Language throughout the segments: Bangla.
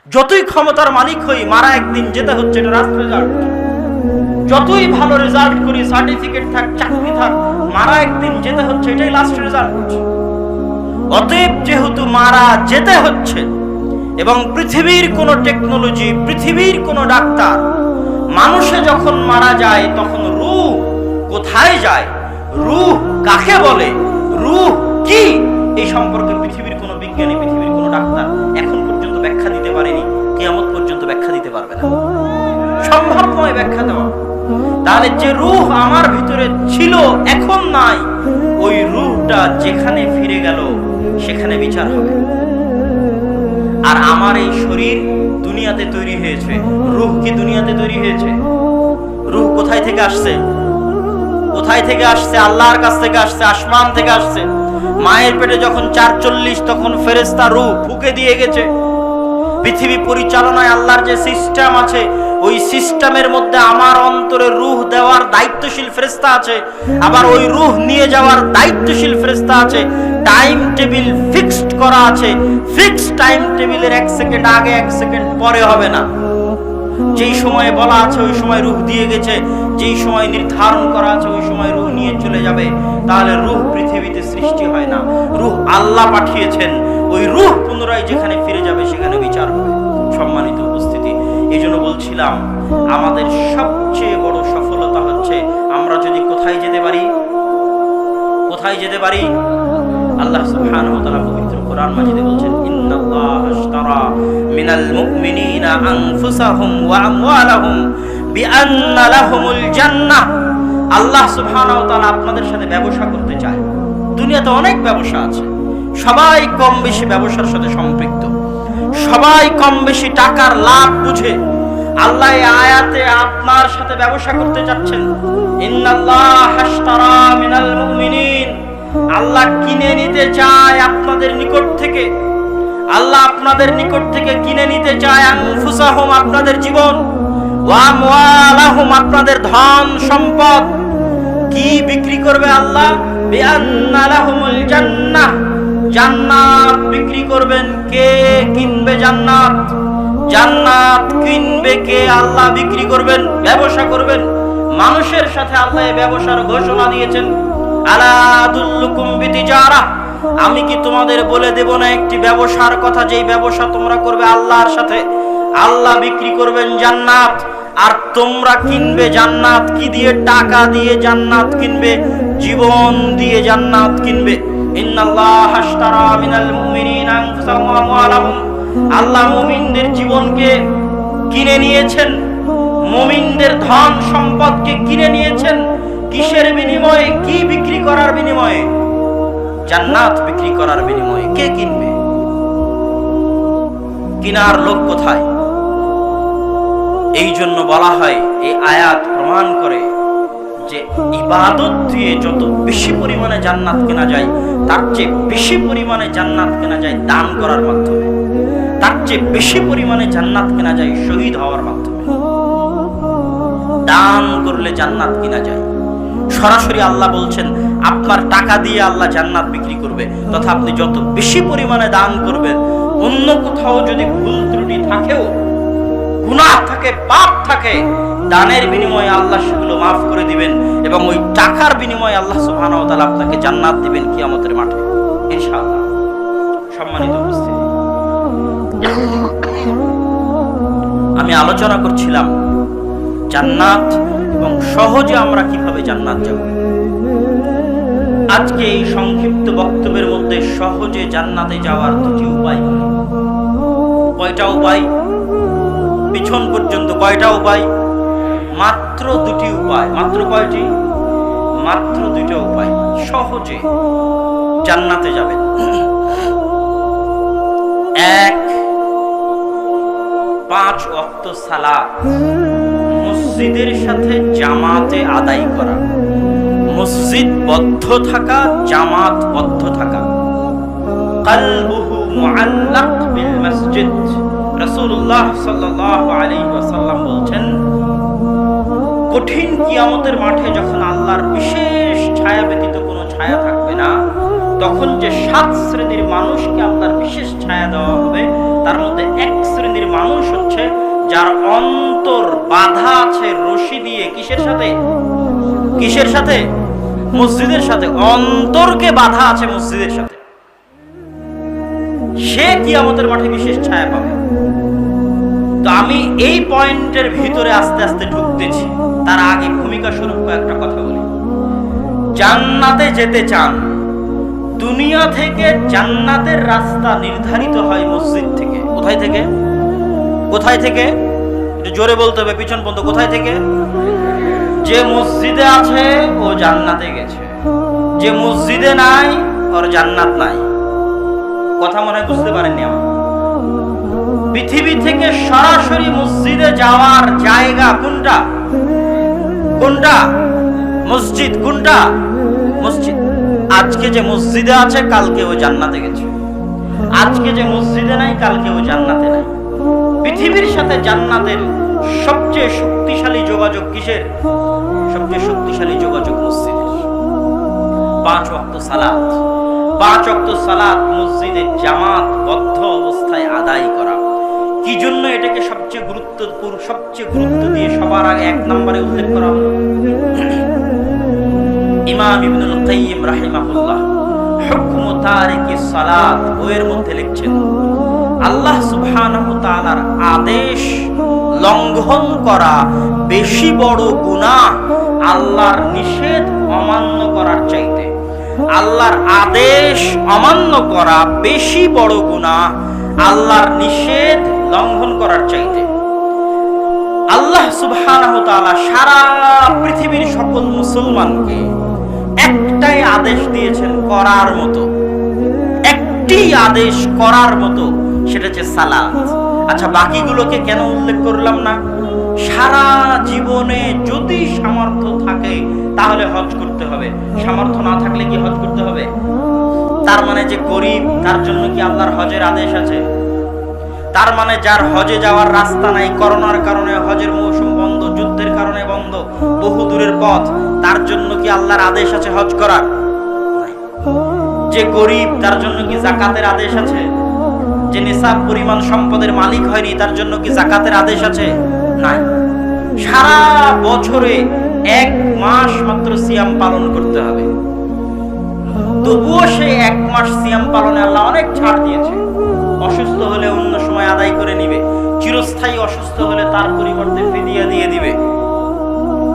যতই ক্ষমতার মালিক হই, মারা একদিন যেতে হচ্ছে, এটা লাস্ট রেজাল্ট। যতই ভালো রেজাল্ট করি, সার্টিফিকেট থাক, চাকরি থাক, মারা একদিন যেতে হচ্ছে, এটাই লাস্ট রেজাল্ট। অতএব যেহেতু মারা যেতে হচ্ছে, এবং পৃথিবীর কোনো টেকনোলজি, পৃথিবীর কোনো ডাক্তার, মানুষে যখন মারা যায় তখন রূহ কোথায় যায়, রূহ কাকে বলে, রূহ কি, এই সম্পর্কে পৃথিবীর কোনো বিজ্ঞানী, পৃথিবীর কোনো ডাক্তার এখন পর্যন্ত ব্যাখ্যা দিতে পারেনি, কিয়ামত পর্যন্ত ব্যাখ্যা দিতে পারবে না, সম্ভব নয় ব্যাখ্যা দেওয়া। তাহলে যে রূহ আমার ভিতরে ছিল এখন নাই, ওই রূহটা যেখানে ফিরে গেল সেখানে বিচার হবে। আর আমার এই শরীর দুনিয়াতে তৈরি হয়েছে, রূহ কি দুনিয়াতে তৈরি হয়েছে? রূহ কোথায় থেকে আসছে? কোথায় থেকে আসছে? আল্লাহর কাছ থেকে আসছে, আসমান থেকে আসছে। মায়ের পেটে যখন ৪৪ তখন ফেরেশতা রূহ ফুঁকে দিয়ে গেছে। পৃথিবী পরিচালনায় আল্লাহর যে সিস্টেম আছে, ওই সিস্টেমের মধ্যে আমার অন্তরে রূহ দেওয়ার দায়িত্বশীল ফেরেশতা আছে, আবার ওই রূহ নিয়ে যাওয়ার দায়িত্বশীল ফেরেশতা আছে। টাইম টেবিল ফিক্সড করা আছে, ফিক্সড টাইম টেবিলের 1 সেকেন্ড আগে 1 সেকেন্ড পরে হবে না। যেই সময়ে বলা আছে ওই সময় রূহ দিয়ে গেছে, যেই সময় নির্ধারণ করা আছে ওই সময় রূহ নিয়ে চলে যাবে। তাহলে রূহ পৃথিবীতে সৃষ্টি হয় না, রূহ আল্লাহ পাঠিয়েছেন। ওই রূহ পুনরায় যেখানে ফিরে যাবে সেখানে বিচার হবে। সম্মানিত উপস্থিতি, এই জন্য বলছিলাম আমাদের সবচেয়ে বড় সফলতা হচ্ছে আমরা যদি কোথায় যেতে পারি, কোথায় যেতে পারি? আল্লাহ সুবহানাহু ওয়া তাআলা পবিত্র কোরআন মাজিদে বলছেন, ইন্নাল্লাহা আশতারা মিনাল মুমিনিনা আনফুসাহুম ওয়া আমওয়ালাহুম বিআন্না লাহুমুল জান্নাহ। আল্লাহ সুবহানাহু ওয়া তাআলা আপনাদের সাথে ব্যবসা করতে চায়। দুনিয়াতে অনেক ব্যবসা আছে, সবাই কম বেশি ব্যবসার সাথে সম্পৃক্ত, সবাই কম বেশি টাকার লাভ বুঝে। আল্লাহ এই আয়াতে আপনার সাথে ব্যবসা করতে যাচ্ছেন। ইন্নাল্লাহা আশতারা মিনাল মুমিনিন, আল্লাহ কিনে নিতে চায় আপনাদের নিকট থেকে, আল্লাহ আপনাদের নিকট থেকে কিনে নিতে চায় আনফুসাহুম, আপনাদের জীবন, ওয়া আমওয়ালাহুম, আপনাদের ধন সম্পদ। কি বিক্রি করবে আল্লাহ? বিআন্না লাহুমুল জান্নাহ, জান্নাত বিক্রি করবেন। কে কিনবে জান্নাত? জান্নাত কিনবে কে? আল্লাহ বিক্রি করবেন, ব্যবসা করবেন। মানুষের সাথে আল্লাহ এই ব্যবসার ঘোষণা দিয়েছেন, আলা আদুল্লুকুম বিতিজারাহ, আমি কি তোমাদের বলে দেব না একটি ব্যবসার কথা, যেই ব্যবসা তোমরা করবে আল্লাহর সাথে। আল্লাহ বিক্রি করবেন জান্নাত, আর তোমরা কিনবে জান্নাত। কি দিয়ে? টাকা দিয়ে জান্নাত কিনবে, জীবন দিয়ে জান্নাত কিনবে। ইন্নাল্লাহা আশতারা মিনাল মুমিনিনা আনফুসাহুম ওয়া আমওয়ালাহুম, আল্লাহ মুমিনদের জীবনকে কিনে নিয়েছেন, মুমিনদের ধন সম্পদকে কিনে নিয়েছেন। কিসের বিনিময়ে? কি বিক্রি করার বিনিময়ে? জান্নাত বিক্রি করার বিনিময়ে। কে কিনবে? কিনার লোক কোথায়? এই জন্য বলা হয়, এই আয়াত প্রমাণ করে যে ইবাদত দিয়ে যত বেশি পরিমাণে জান্নাত কেনা যায়, তার চেয়ে বেশি পরিমাণে জান্নাত কেনা যায় দান করার মাধ্যমে, তার চেয়ে বেশি পরিমাণে জান্নাত কেনা যায় শহীদ হওয়ার মাধ্যমে। দান করলে জান্নাত কিনা যায়। সরাসরি আল্লাহ বলছেন আপনার টাকা দিয়ে আল্লাহ জান্নাত বিক্রি করবে, তথা আপনি যত বেশি পরিমাণে দান করবেন, অন্য কোথাও যদি ভুল ত্রুটি থাকেও, গুনাহ থাকে, পাপ থাকে, দানের বিনিময়ে আল্লাহ সেগুলো মাফ করে দিবেন, এবং ওই টাকার বিনিময়ে আল্লাহ সুবহানাহু ওয়া তাআলা আপনাকে জান্নাত দিবেন কিয়ামতের মাঠে ইনশাআল্লাহ। সম্মানিত উপস্থিতি, আমি আলোচনা করছিলাম জান্নাত এবং সহজে আমরা কিভাবে জান্নাত যাব। আজকে এই সংক্ষিপ্ত বক্তব্যের মধ্যে সহজে জান্নাতে যাওয়ার দুটি উপায় বলি। কয়টা উপায়? পিছন পর্যন্ত কয়টা উপায়? মাত্র দুটি উপায়। মাত্র কয়টি? মাত্র দুটো উপায় সহজে জান্নাতে যাবেন। এক, 5 ওয়াক্ত সালাত মসজিদের সাথে জামাতে আদায় করা, মসজিদ বদ্ধ থাকা, জামাত বদ্ধ থাকা। কলবুহু মুআল্লাক বিল মসজিদ, রাসূলুল্লাহ সাল্লাল্লাহু আলাইহি ওয়াসাল্লাম বলছেন, কঠিন কিয়ামতের মাঠে যখন আল্লাহর বিশেষ ছায়া ব্যতীত কোনো ছায়া থাকবে না, তখন যে 7 শ্রেণীর মানুষকে আল্লাহর বিশেষ ছায়া দেওয়া হবে, তার মধ্যে এক শ্রেণীর যার অন্তর বাঁধা আছে রশি দিয়ে, কিসের সাথে? মসজিদের সাথে। অন্তরকে বাঁধা আছে মসজিদের সাথে, সে কিয়ামতের মাঠে বিশেষ ছায়া পাবে। তো আমি এই পয়েন্টের ভিতরে আস্তে আস্তে ঢুকতেছি, তার আগে ভূমিকা স্বরূপ কয়েকটা কথা বলি। জান্নাতে যেতে চান, দুনিয়া থেকে জান্নাতের রাস্তা নির্ধারিত হয় মসজিদ থেকে। কোথায় থেকে? জোরে বলতে হবে, পিছন পর্যন্ত। কোথায় থেকে? যে মসজিদে আছে ও জান্নাতে গেছে, যে মসজিদে নাই ওর জান্নাত নাই। কথা মনে হয় বুঝতে পারেননি আমার। পৃথিবী থেকে সরাসরি মসজিদে যাওয়ার জায়গা কোনটা? মসজিদ। কোনটা? মসজিদ। আজকে যে মসজিদে আছে কালকে ও জান্নাতে গেছে, আজকে যে মসজিদে নাই কালকে ও জান্নাতে নাই। পৃথিবীর সাথে জান্নাতের সবচেয়ে শক্তিশালী যোগাযোগ কিসের? সবচেয়ে শক্তিশালী যোগাযোগ মসজিদের। 5 ওয়াক্ত সালাত মসজিদে জামাতবদ্ধ অবস্থায় আদায় করা। কি জন্য এটাকে সবচেয়ে গুরুত্ব দিয়ে সবার আগে 1 নম্বরে উল্লেখ করা হলো? ইমাম ইবনুল কাইয়িম রাহিমাহুল্লাহ হুকম তারিকি সালাত বইয়ের মধ্যে লিখছেন, আল্লাহ সুবহানাহু ওয়া তাআলার আদেশ লঙ্ঘন করা বেশি বড় গুনাহ আল্লাহর নিষেধ অমান্য করার চাইতে। আল্লাহর আদেশ অমান্য করা বেশি বড় গুনাহ আল্লাহর নিষেধ লঙ্ঘন করার চাইতে। আল্লাহ সুবহানাহু ওয়া তাআলা সারা পৃথিবীর সকল মুসলমানকে একটাই আদেশ দিয়েছেন করার মতো, একটি আদেশ করার মতো, সেটা হচ্ছে সালাত। আচ্ছা, বাকিগুলোকে কেন উল্লেখ করলাম না? সারা জীবনে যদি সামর্থ্য থাকে তাহলে হজ করতে হবে, সামর্থ্য না থাকলে কি হজ করতে হবে? তার মানে যে গরিব তার জন্য কি আল্লাহর হজের আদেশ আছে? তার মানে যার হজে যাওয়ার রাস্তা নাই, করোনার কারণে হজের মৌসুম বন্ধ, যুদ্ধের কারণে বন্ধ, বহু দূরের পথ, তার জন্য কি আল্লাহর আদেশ আছে হজ করার? যে গরিব তার জন্য কি জাকাতের আদেশ আছে? যে নিসাব পরিমাণ সম্পদের মালিক হয়নি তার জন্য কি জাকাতের আদেশ আছে? নাই। সারা বছরে 1 মাস মাত্র সিয়াম পালন করতে হবে, তবুও সেই 1 মাস সিয়াম পালনে আল্লাহ অনেক ছাড় দিয়েছে। অসুস্থ হলে অন্য সময় আদায় করে নিবে, চিরস্থায়ী অসুস্থ হলে তার পরিবর্তে ফিদিয়া দিয়ে দিবে,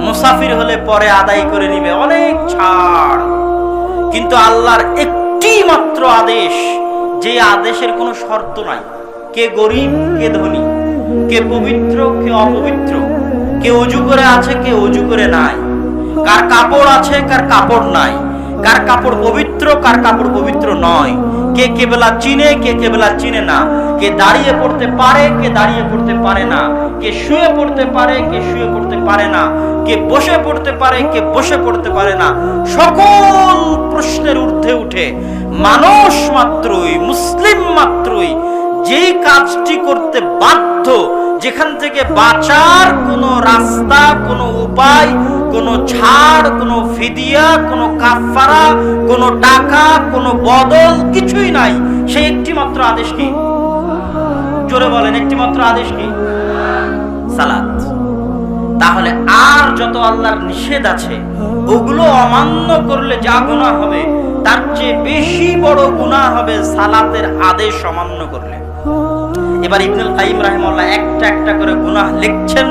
মুসাফির হলে পরে আদায় করে নিবে, অনেক ছাড়। কিন্তু আল্লাহর একটি মাত্র আদেশ, যে আদেশের কোনো শর্ত নাই, কে গরিব কে ধনী, কে পবিত্র কে অপবিত্র, কে ওযু করে আছে কে ওযু করে নাই, কার কাপড় আছে কার কাপড় নাই, কার কাপড় পবিত্র কার কাপড় পবিত্র নয়, কে কেবলা চিনে কে কেবলা চিনে না, কে দাঁড়িয়ে পড়তে পারে কে দাঁড়িয়ে পড়তে পারে না, কে শুয়ে পড়তে পারে কে শুয়ে পড়তে পারে না, কে বসে পড়তে পারে কে বসে পড়তে পারে না। সকল প্রশ্নের ঊর্ধ্বে উঠে মানুষ মাত্রই, মুসলিম মাত্রই যেই কাজটি করতে বাধ্য, যেখান থেকে বাঁচার কোনো রাস্তা, কোনো উপায়, কোনো ছাড়, কোনো ফিদিয়া, কোনো কাফারা, কোনো টাকা, কোনো বদল কিছুই নাই, সেই একটি মাত্র আদেশ কি? জোরে বলেন, একটি মাত্র আদেশ কি? সালাত। তাহলে আর যত আল্লাহর নিষেধ আছে ওগুলো অমান্য করলে যা গুনাহ হবে তার চেয়ে বেশি বড় গুনাহ হবে সালাতের আদেশ অমান্য করলে। এবার ইবনুল কাইয়িম রাহিমাহুল্লাহ একটা একটা করে গুনাহ লিখছেন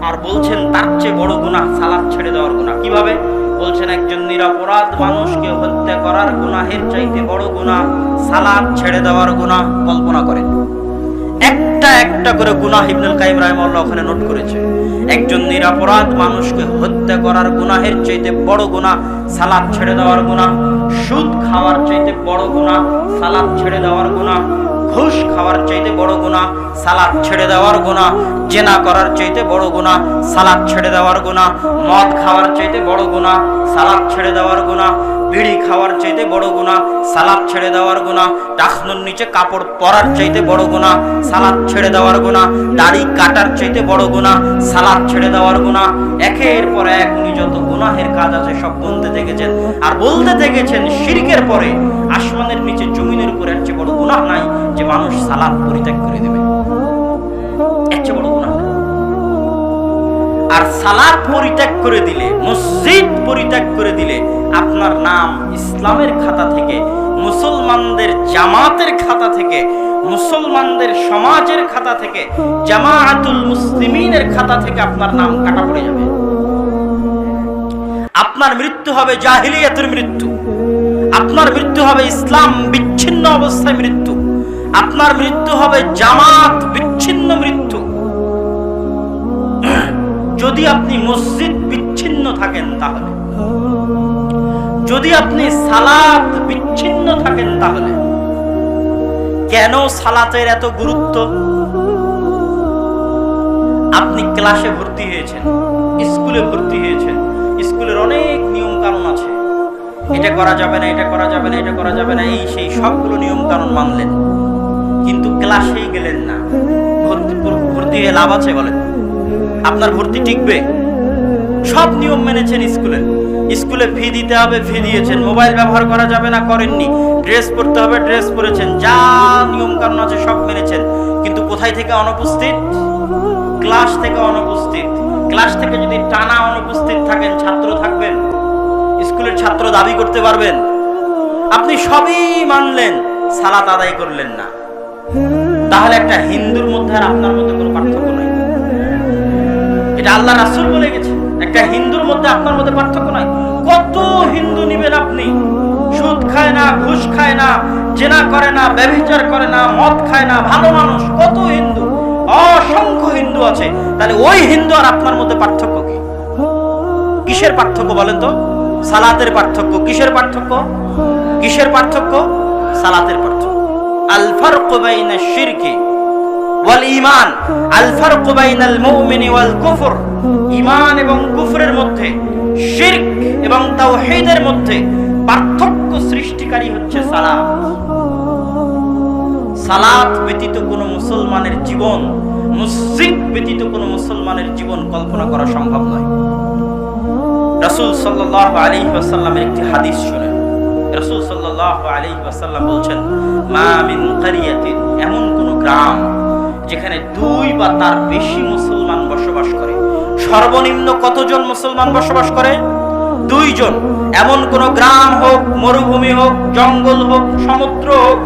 আর বলছেন তার চেয়ে বড় গুনাহ সালাত ছেড়ে দেওয়ার গুনাহ। কিভাবে বলছেন? একজন নিরপরাধ মানুষকে হত্যা করার গুনাহের চাইতে বড় গুনাহ সালাত ছেড়ে দেওয়ার গুনাহ। কল্পনা করেন, একটা একটা করে গুনাহ ইবনুল কাইয়িম রাহিমাহুল্লাহ ওখানে নোট করেছে। একজন নিরপরাধ মানুষকে হত্যা করার গুনাহের চাইতে বড় গুনাহ সালাত ছেড়ে দেওয়ার গুনাহ। সুদ খাওয়ার চাইতে বড় গুনাহ সালাত ছেড়ে দেওয়ার গুনাহ। ঘুষ খাওয়ার চাইতে বড় গুনাহ সালাত ছেড়ে দেওয়ার গুনাহ। জেনা করার চাইতে বড় গুনাহ সালাত ছেড়ে দেওয়ার গুনাহ। মদ খাওয়ার চাইতে বড় গুনাহ সালাত ছেড়ে দেওয়ার গুনাহ। বিড়ি খাওয়ার চাইতে বড় গুনাহ সালাত ছেড়ে দেওয়ার গুনাহ। টাকনুর নিচে কাপড় পরার চাইতে বড় গুনাহ সালাত ছেড়ে দেওয়ার গুনাহ। দাড়ি কাটার চাইতে বড় গুনাহ সালাত ছেড়ে দেওয়ার গুনাহ। একের পর এক উনি যত গুনাহের কাজ আছে সব বলতে থেকেছেন আর বলতে থেকেছেন শিরকের পরে আসমানের নিচে জমিনের উপরে এর চেয়ে বড় গুনাহ নাই যে মানুষ সালাত পরিত্যাগ করে দেবে। এর চেয়ে বড় গুনাহ। আর সালাত পরিত্যাগ করে দিলে, মসজিদ পরিত্যাগ করে দিলে আপনার নাম ইসলামের খাতা থেকে, মুসলমানদের জামাতের খাতা থেকে, মুসলমানদের সমাজের খাতা থেকে, জামাআতুল মুসলিমিনের খাতা থেকে আপনার নাম কাটা পড়ে যাবে। আপনার মৃত্যু হবে জাহিলিয়াতের মৃত্যু, আপনার মৃত্যু হবে ইসলাম বিচ্ছিন্ন অবস্থায় মৃত্যু, আপনার মৃত্যু হবে জামাত বিচ্ছিন্ন মৃত্যু। যদি আপনি মসজিদ বিচ্ছিন্ন থাকেন তাহলে, যদি আপনি সালাত বিচ্ছিন্ন থাকেন তাহলে। কেন সালাতের এত গুরুত্ব? আপনি ক্লাসে ভর্তি হয়েছেন, স্কুলে ভর্তি হয়েছেন, স্কুলের অনেক নিয়ম কানুন আছে, এটা করা যাবে না, এটা করা যাবে না, এটা করা যাবে না, এই সেই সবগুলো নিয়ম কানুন মানলেন, কিন্তু ক্লাসেই গেলেন না। ভর্তি হয়ে লাভ আছে বলেন? আপনার ভর্তি টিকবে? সব নিয়ম মেনেছেন স্কুলে, স্কুলে ফি দিতে হবে, ফি দিয়েছেন, মোবাইল ব্যবহার করা যাবে না, করেননি, ড্রেস পরতে হবে, ড্রেস পরেছেন, যা নিয়ম কানুন আছে সব মেনেছেন, কিন্তু কোথায় থেকে অনুপস্থিত? ক্লাস থেকে অনুপস্থিত। ক্লাস থেকে যদি টানা অনুপস্থিত থাকেন, ছাত্র থাকবেন? স্কুলের ছাত্র দাবি করতে পারবেন? আপনি সবই মানলেন, সালাত আদায় করলেন না, তাহলে একটা হিন্দুর মধ্যে আর আপনার মধ্যে কোনো পার্থক্য নাই। এটা আল্লাহ রাসূল বলে গেছে, একটা হিন্দুর মধ্যে আপনার মধ্যে পার্থক্য নাই। কত হিন্দু নিবেন আপনি? সুদ খায় না, ঘুষ খায় না, জেনা করে না, ব্যভিচার করে না, মদ খায় না, ভালো মানুষ, কত হিন্দু, অসংখ্য হিন্দু আছে। তাহলে ওই হিন্দু আর আপনার মধ্যে পার্থক্য কি? কিসের পার্থক্য বলেন তো? সালাতের পার্থক্য। কিসের পার্থক্য? কিসের পার্থক্য? সালাতের পার্থক্য। আল ফারকু বাইনাশ শিরকি ওয়াল ঈমান, আল ফারকু বাইনাল মুমিনি ওয়াল কুফর। ঈমান এবং কুফরের মধ্যে, শিরক এবং তাওহীদের মধ্যে পার্থক্য সৃষ্টিকারী হচ্ছে সালাত। সালাত ব্যতীত কোন মুসলমানের জীবন, মসজিদ ব্যতীত কোন মুসলমানের জীবন কল্পনা করা সম্ভব নয়। রাসূল সাল্লাল্লাহু আলাইহি ওয়াসাল্লামের একটি হাদিস শুনেন। রাসূল সাল্লাল্লাহু আলাইহি ওয়াসাল্লাম বলছেন, মা মিন ক্বরিয়াতিন, এমন কোন গ্রাম যেখানে 2 বা তার বেশি মুসলমান বসবাস করে। সর্বনিম্ন কতজন মুসলমান বসবাস করে? 2 জন। এমন কোন গ্রাম হোক, মরুভূমি হোক, জঙ্গল হোক, সমুদ্র হোক,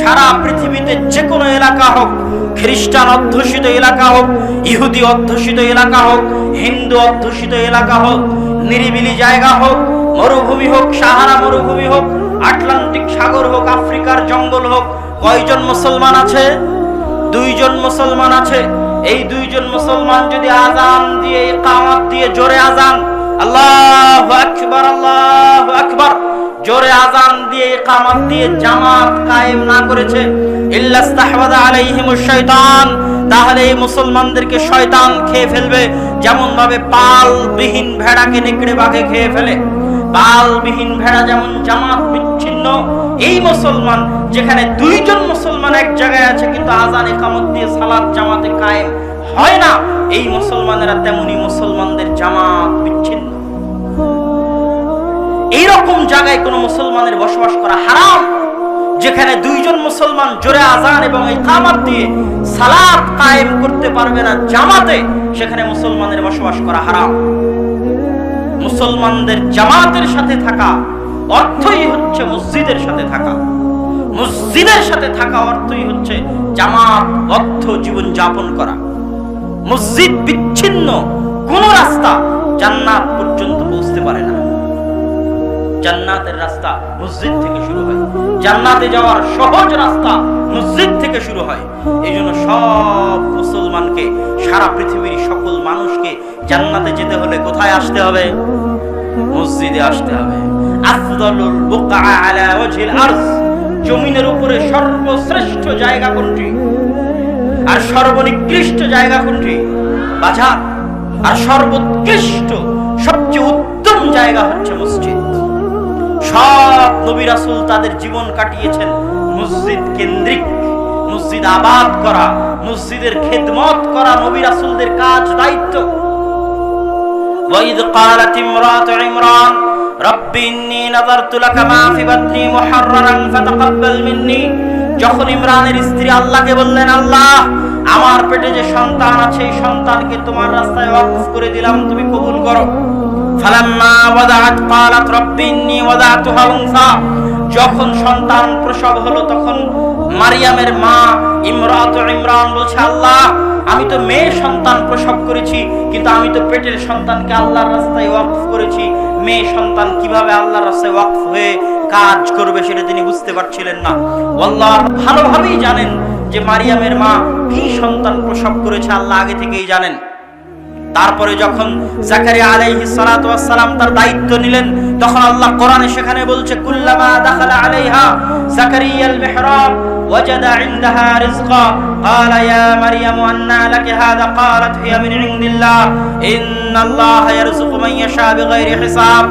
সারা পৃথিবীতে যে কোনো এলাকা হোক, খ্রিস্টান অধ্যুষিত এলাকা হোক, ইহুদি অধ্যুষিত এলাকা হোক, হিন্দু অধ্যুষিত এলাকা হোক, নিরিবিলি জায়গা হোক, মরুভূমি হোক, সাহারা মরুভূমি হোক, আটলান্টিক সাগর হোক, আফ্রিকার জঙ্গল হোক, কয়জন মুসলমান আছে? 2 জন মুসলমান আছে। এই 2 জন মুসলমান যদি আযান দিয়ে, ইকামত দিয়ে, জোরে আযান, আল্লাহু আকবার, আল্লাহু আকবার, জোরে আযান দিয়ে, ইকামত দিয়ে জামাত কায়েম না করেছে, ইল্লাস্তাহওয়াযা আলাইহিমুশ শাইতান, তাহলে এই মুসলমানদেরকে শয়তান খেয়ে ফেলবে, যেমন ভাবে পালবিহীন ভেড়াকে নেকড়ে বাঘে খেয়ে ফেলে। পালবিহীন ভেড়া যেমন জামাত বিচ্ছিন্ন, এই মুসলমান যেখানে 2 জন মুসলমান এক জায়গায় আছে কিন্তু আযান ইকামত দিয়ে সালাত জামাতে কায়েম হয় না, এই মুসলমানেরা তেমনি মুসলমানদের জামাত বিচ্ছিন্ন। এইরকম জায়গায় কোন মুসলমানের বসবাস করা হারাম, যেখানে 2 জন মুসলমান জোরে আযান এবং ইকামত দিয়ে সালাত কায়েম করতে পারবে না জামাতে, সেখানে মুসলমানের বসবাস করা হারাম। মুসলমানদের জামাতের সাথে থাকা অর্থই হচ্ছে মসজিদের সাথে থাকা। মসজিদের সাথে থাকা অর্থই হচ্ছে জামাতবদ্ধ জীবন যাপন করা। মসজিদ বিচ্ছিন্ন কোন রাস্তা জান্নাত পর্যন্ত পৌঁছতে পারে না। জান্নাতের রাস্তা মসজিদ থেকে শুরু হয়, জান্নাতে যাওয়ার সহজ রাস্তা মসজিদ থেকে শুরু হয়। এই জন্য সব মুসলমানকে, সারা পৃথিবীর সকল মানুষকে জান্নাতে যেতে হলে কোথায় আসতে হবে? মসজিদে আসতে হবে। আফদালুল বুকআ আলা ওয়াজহিল আরজ, জমিনের উপরে সর্বশ্রেষ্ঠ জায়গা কোনটি? আর সর্বনিকৃষ্ট জায়গা কোনটি? বাজার। আর সর্বোৎকৃষ্ট, সবচেয়ে উত্তম জায়গা হচ্ছে মসজিদ। সব নবী রাসূল তাদের জীবন কাটিয়েছেন মসজিদ কেন্দ্রিক। মসজিদ আবাদ করা, মসজিদের খেদমত করা নবী রাসূলদের কাজ, দায়িত্ব। ওয়াইদ ক্বালাত ইমরাতু ইমরান রব্বি ইন্নী নাযারতু লাকা মা ফি বাতনি মুহাররারান ফাতাকাব্বাল মিন্নি। যখন ইমরানের স্ত্রী আল্লাহকে বললেন, আল্লাহ আমার পেটে যে সন্তান আছে এই সন্তানকে তোমার রাস্তায় ওয়াকফ করে দিলাম, তুমি কবুল করো। ফালাম্মা ওয়াদাআত ক্বালাত রাব্বি ইন্নী ওয়াদাতুহা উনসা, যখন সন্তান প্রসব হলো তখন মারিয়ামের মা ইমরান বলছে, আল্লাহ আমি তো মেয়ে সন্তান প্রসব করেছি, কিন্তু আমি তো পেটের সন্তানকে আল্লাহর রাস্তায় ওয়াকফ করেছি, মেয়ে সন্তান কিভাবে আল্লাহর রাস্তায় ওয়াকফ হয়ে কাজ করবে সেটা তিনি বুঝতে পারছিলেন না। আল্লাহ ভালোভাবেই জানেন যে মারিয়ামের মা কি সন্তান প্রসব করেছে, আল্লাহ আগে থেকেই জানেন। তারপরে যখন জাকারিয়া আলাইহিস সালাতু ওয়াস সালাম তার দায়িত্ব নিলেন, তখন আল্লাহ কোরআনে সেখানে বলছে, কুল্লামা দাখালা আলাইহা জাকারিয়াল মিহরাব ওয়াজাদা ইনদাহা রিজকা ক্বালা ইয়া মারইয়ামু আন্না লাকি হাযা ক্বালাত হিয়া মিন ইনদিল্লাহ ইন্নাল্লাহা ইয়ারযুকু মান ইয়াশা বিগাইরি হিসাব।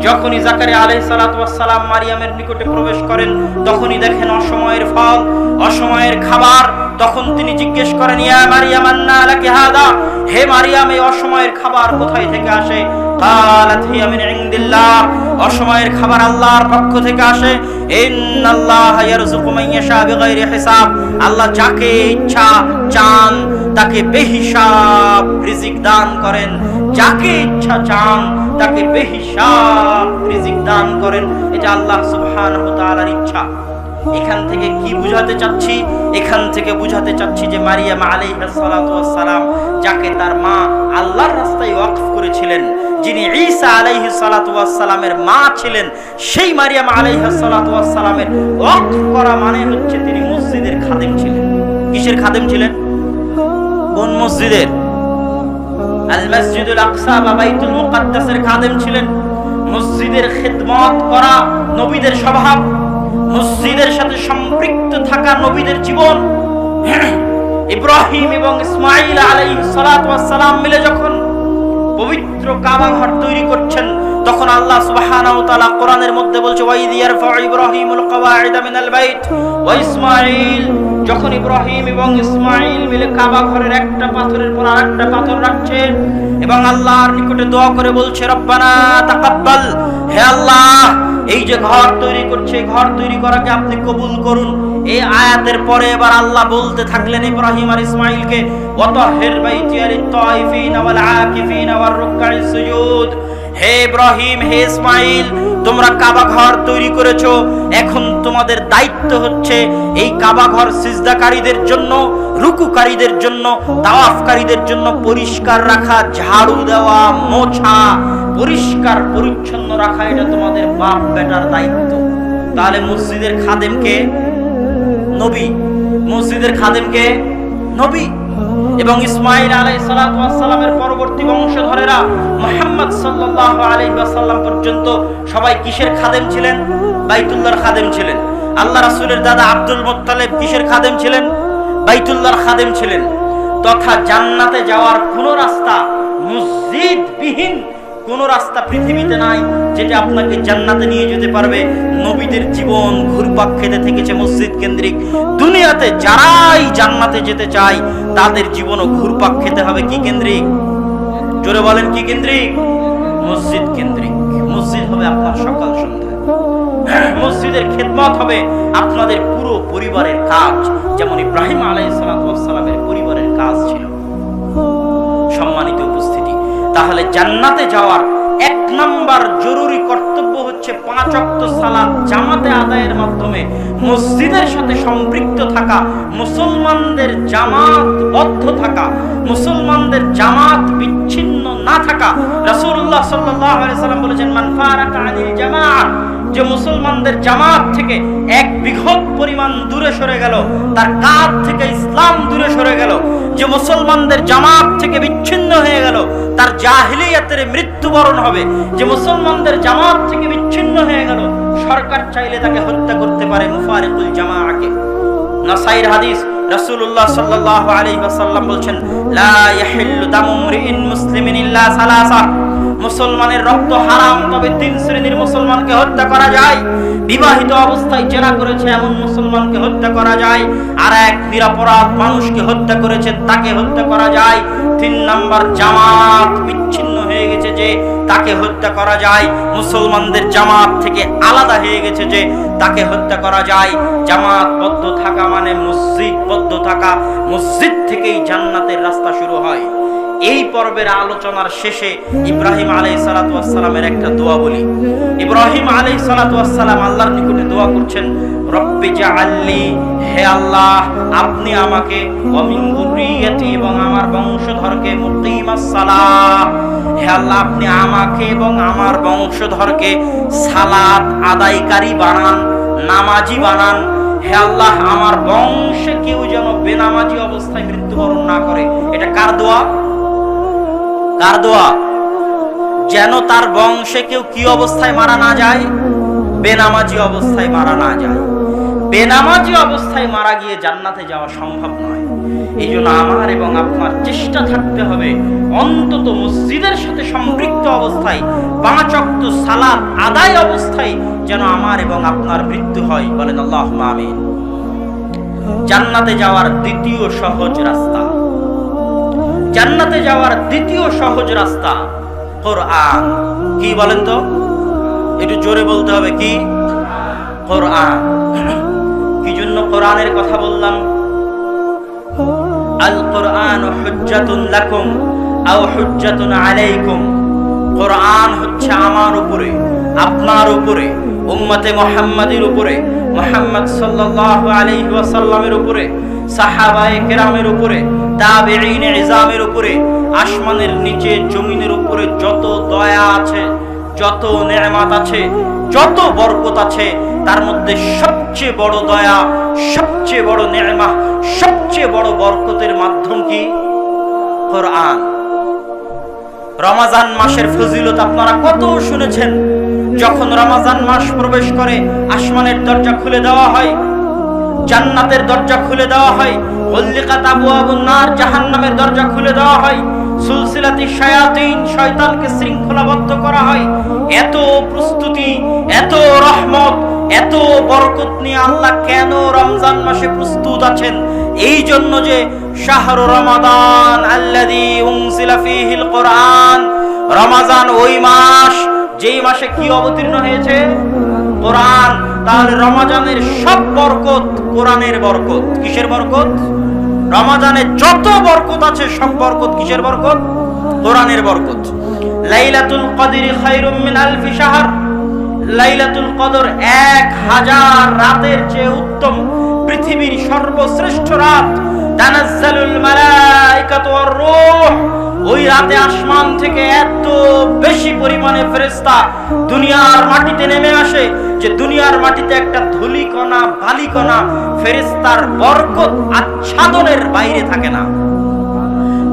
যখনই জাকারিয়া আলাইহিস সালাতু ওয়াস সালাম মারিয়ামের নিকটে প্রবেশ করেন, তখনই দেখেন অসময়ের ফল, অসময়ের খাবার। তখন তিনি জিজ্ঞেস করেন, ইয়া মারইয়াম আন্না লাকি হাযা, হে মারিয়াম এই অসময়ের খাবার কোথায় থেকে আসে? ক্বালাত হিয়া মিন ইনদিল্লাহ, অসময়ের খাবার আল্লাহর পক্ষ থেকে আসে। ইন্নাল্লাহা ইয়ারযুকু মান ইয়াশা বিগাইরি হিসাব, আল্লাহ যাকে ইচ্ছা চান তাকে বেহিসাব রিজিক দান করেন, যাকে ইচ্ছা চান তাকে বেহিসাব রিজিক দান করেন। এটা আল্লাহ সুবহানাহু ওয়া তাআলার ইচ্ছা। এখান থেকে কি বুঝাতে চাচ্ছি? এখান থেকে বুঝাতে চাচ্ছি যে মারিয়াম আলাইহিস সালাতু ওয়াস সালাম যাকে তার মা আল্লাহর রাস্তায় ওয়াকফ করেছিলেন, যিনি ঈসা আলাইহিস সালাতু ওয়াস সালামের মা ছিলেন, সেই মারিয়াম আলাইহিস সালাতু ওয়াস সালামের ওয়াকফ করা মানে হচ্ছে তিনি মসজিদের খাদেম ছিলেন। কিসের খাদেম ছিলেন? কোন মসজিদের? আল মসজিদুল আকসা বা বাইতুল মুকাদ্দাসের খাদেম ছিলেন। মসজিদের খিদমত করা নবীদের স্বভাব, মসজিদের সাথে সম্পৃক্ত থাকা নবীদের জীবন। ইব্রাহিম এবং ইসমাঈল আলাইহিস সালাতু ওয়াস সালাম মিলে যখন পবিত্র কাবা ঘর তৈরি করছেন, তখন আল্লাহ সুবহানাহু ওয়া তাআলা কোরআনের মধ্যে বলছে, ওয়া ইয ইয়ারফাউ ইব্রাহিমুল কওয়াইদা মিনাল বাইত ওয়া ইসমাঈল, যখন ইব্রাহিম এবং ইসমাঈল মিলে কাবা ঘরের একটা পাথরের পর আরেকটা পাথর রাখছেন এবং আল্লাহর নিকটে দোয়া করে বলছে, রব্বানা তাকাব্বাল, হে আল্লাহ এই যে ঘর তৈরি করছে, ঘর তৈরি করাকে আপনি কবুল করুন। এই আয়াতের পরে এবার আল্লাহ বলতে থাকলেন ইব্রাহিম আর ইসমাঈলকে, ওয়াতাহির বাইতিয়া লিত-তাইফিনা ওয়াল আকিফিনা ওয়ার রুকআইস সুজুদ, হে ইব্রাহিম হে ইসমাঈল তোমরা কাবা ঘর তৈরি করেছো, এখন তোমাদের দায়িত্ব হচ্ছে এই কাবা ঘর সিজদাকারীদের জন্য, রুকুকারীদের জন্য, তাওয়াফকারীদের জন্য পরিষ্কার রাখা, ঝাড়ু দেওয়া, মোছা, পরিষ্কার পরিচ্ছন্ন রাখা, এটা তোমাদের বাপ বেটার দায়িত্ব। তাহলে মসজিদের খাদেমকে নবী, মসজিদের খাদেমকে নবী। এবং ইসমাঈল আলাইহিস সালাতু ওয়াস সালামের পরবর্তী বংশধরেরা মুহাম্মদ সাল্লাল্লাহু আলাইহি ওয়াসাল্লাম পর্যন্ত সবাই কিসের খাদেম ছিলেন? বাইতুল্লাহর খাদেম ছিলেন। আল্লাহ রাসূলের দাদা আব্দুল মুত্তালিব কিসের খাদেম ছিলেন? বাইতুল্লাহর খাদেম ছিলেন। তথা জান্নাতে যাওয়ার কোন রাস্তা, মসজিদবিহীন কোন রাস্তা পৃথিবীতে নাই যেটা আপনাকে জান্নাতে নিয়ে যেতে পারবে। নবীদের জীবন ঘুরপাক খেতে থেকেছে মসজিদ কেন্দ্রিক। দুনিয়াতে যারাই জান্নাতে যেতে চায় তাদের জীবনও ঘুরপাক খেতে হবে কি কেন্দ্রিক? জোরে বলেন কি কেন্দ্রিক? মসজিদ কেন্দ্রিক। মসজিদ হবে আপনার সকাল সন্ধ্যা, মসজিদের খিদমত হবে আপনাদের পুরো পরিবারের কাজ, যেমন ইব্রাহিম আলাইহিস সালাতু ওয়াস সালামের পরিবারের কাজ ছিল। সম্মানিত উপস্থিতি, তাহলে জান্নাতে যাওয়ার এক নাম্বার জরুরি কর্তব্য হচ্ছে 5 ওয়াক্ত সালাত জামাতে আদায়ের মাধ্যমে মসজিদের সাথে সম্পৃক্ত থাকা, মুসলমানদের জামাতবদ্ধ থাকা, মুসলমানদের জামাত বিচ্ছিন্ন না থাকা। রাসূলুল্লাহ সাল্লাল্লাহু আলাইহি ওয়াসাল্লাম বলেছেন, মান ফারাকা আনিল জামাআহ, যে মুসলমানদের জামাত থেকে এক বিঘত পরিমাণ দূরে সরে গেল, তার কাজ থেকে ইসলাম দূরে সরে গেল। যে মুসলমানদের জামাত থেকে বিচ্ছিন্ন হয়ে গেল, তার জাহিলিয়াতের মৃত্যুবরণ হবে। যে মুসলমানদের জামাত থেকে বিচ্ছিন্ন হয়ে গেল, সরকার চাইলে তাকে হত্যা করতে পারে, মুফারিকুল জামাআকে। নাসাইর হাদিস, রাসূলুল্লাহ সাল্লাল্লাহু আলাইহি ওয়াসাল্লাম বলেন, লা ইয়াহিল্লু দামু মুরইন মুসলিমিন ইল্লা সালাসা, মুসলমানের রক্ত হারাম, তবে 3 শ্রেণীর মুসলমানকে হত্যা করা যায়। বিবাহিত অবস্থায় জেনা করেছে এমন মুসলমানকে হত্যা করা যায়, আর এক নিরপরাধ মানুষকে হত্যা করেছে তাকে হত্যা করা যায়। 3 নাম্বার, জামাত বিচ্ছিন্ন হয়ে গেছে, যে যে তাকে হত্যা করা যায়, মুসলমানদের জামাত থেকে আলাদা হয়ে গেছে যে তাকে হত্যা করা যায়। জামাতবদ্ধ থাকা মানে মসজিদবদ্ধ থাকা, মসজিদ থেকেই জান্নাতের রাস্তা শুরু হয়। এই পর্বের আলোচনার শেষে ইব্রাহিম আলাইহিস সালাতু ওয়াস সালামের একটা দোয়া বলি। ইব্রাহিম আলাইহিস সালাতু ওয়াস সালাম আল্লাহর নিকটে দোয়া করছেন, রব্বি জাআলনি, হে আল্লাহ আপনি আমাকে ওয়া মিন যুররিয়াতি, এবং আমার বংশধরকে মুকিমাস সালাহ, হে আল্লাহ আপনি আমাকে এবং আমার বংশধরকে সালাত আদায়কারী বানান, নামাজি বানান। হে আল্লাহ আমার বংশে কেউ যেন বেনামাজি অবস্থায় মৃত্যুবরণ না করে। এটা কার দোয়া? কার দোয়া? যেন তার বংশে কেউ কি অবস্থায় মারা না যায়? বেনামাজি অবস্থায় মারা না যায়। বেনামাজি অবস্থায় মারা গিয়ে জান্নাতে যাওয়া সম্ভব নয়। এই জন্য আমার এবং আপনার চেষ্টা থাকতে হবে অন্তত মসজিদের সাথে সম্পৃক্ত অবস্থায় 5 ওয়াক্ত সালাত আদায় অবস্থায় যেন আমার এবং আপনার মৃত্যু হয়। বলেন আল্লাহুম্মা আমিন। জান্নাতে যাওয়ার দ্বিতীয় সহজ রাস্তা, জান্নাতে যাওয়ার দ্বিতীয় সহজ রাস্তা কোরআন। কি বলেন তো? একটু জোরে বলতে হবে, কি? কোরআন। কি জন্য কোরআনের কথা বললাম? আল কোরআন হুজ্জাতুন লাকুম আও হুজ্জাতুন আলাইকুম। কোরআন হচ্ছে আমার উপরে, আপনার উপরে, উম্মতে মুহাম্মাদের উপরে, মুহাম্মদ সাল্লাল্লাহু আলাইহি ওয়াসাল্লামের উপরে, সাহাবায়ে কেরামের উপরে, তাবেঈন ইজামের উপরে, আসমানের নিচে জমিনের উপরে যত দয়া আছে, যত নেয়ামত আছে, যত বরকত আছে, তার মধ্যে সবচেয়ে বড় দয়া, সবচেয়ে বড় নেয়ামত, সবচেয়ে বড় বরকতের মাধ্যম কি? কোরআন। রমজান মাসের ফজিলত আপনারা কত শুনেছেন। যখন রমজান মাস প্রবেশ করে আসমানের দরজা খুলে দেওয়া হয়, জান্নাতের দরজা খুলে দেওয়া হয়, ওয়াল্লিকাত আবওয়াবুন নার, জাহান্নামের দরজা খুলে দেওয়া হয়, সুলসিলাতি শায়াতিন, শয়তানকে শৃঙ্খলাবদ্ধ করা হয়। এত প্রস্তুতি, এত রহমত, এত বরকত নিয়ে আল্লাহ কেন রমজান মাসে প্রস্তুত আছেন? এই জন্য যে শাহরু রমাদান আল্লাযী উনজিলা ফীহিল কোরআন, রমজান ওই মাস যেই মাসে কি অবতীর্ণ হয়েছে? কোরআন। তাহলে রমজানের সব বরকত কোরআনের বরকত। কিসের বরকত? রমজানে যত বরকত আছে সব বরকত কিসের বরকত? কোরআনের বরকত। লাইলাতুল কদর খায়রুম মিন আলফি শাহর, লাইলাতুল কদর 1000 রাতের চেয়ে উত্তম, পৃথিবীর সর্বশ্রেষ্ঠ রাত। তানাজ্জালুল মালাইকাতু ওয়ার রূহ, ওই রাতে আসমান থেকে এত বেশি পরিমাণে ফেরেশতা দুনিয়ার মাটিতে নেমে আসে যে দুনিয়ার মাটিতে একটা ধূলিকণা বালিকণা ফেরেশতার বরকত আচ্ছাদনের বাইরে থাকে না।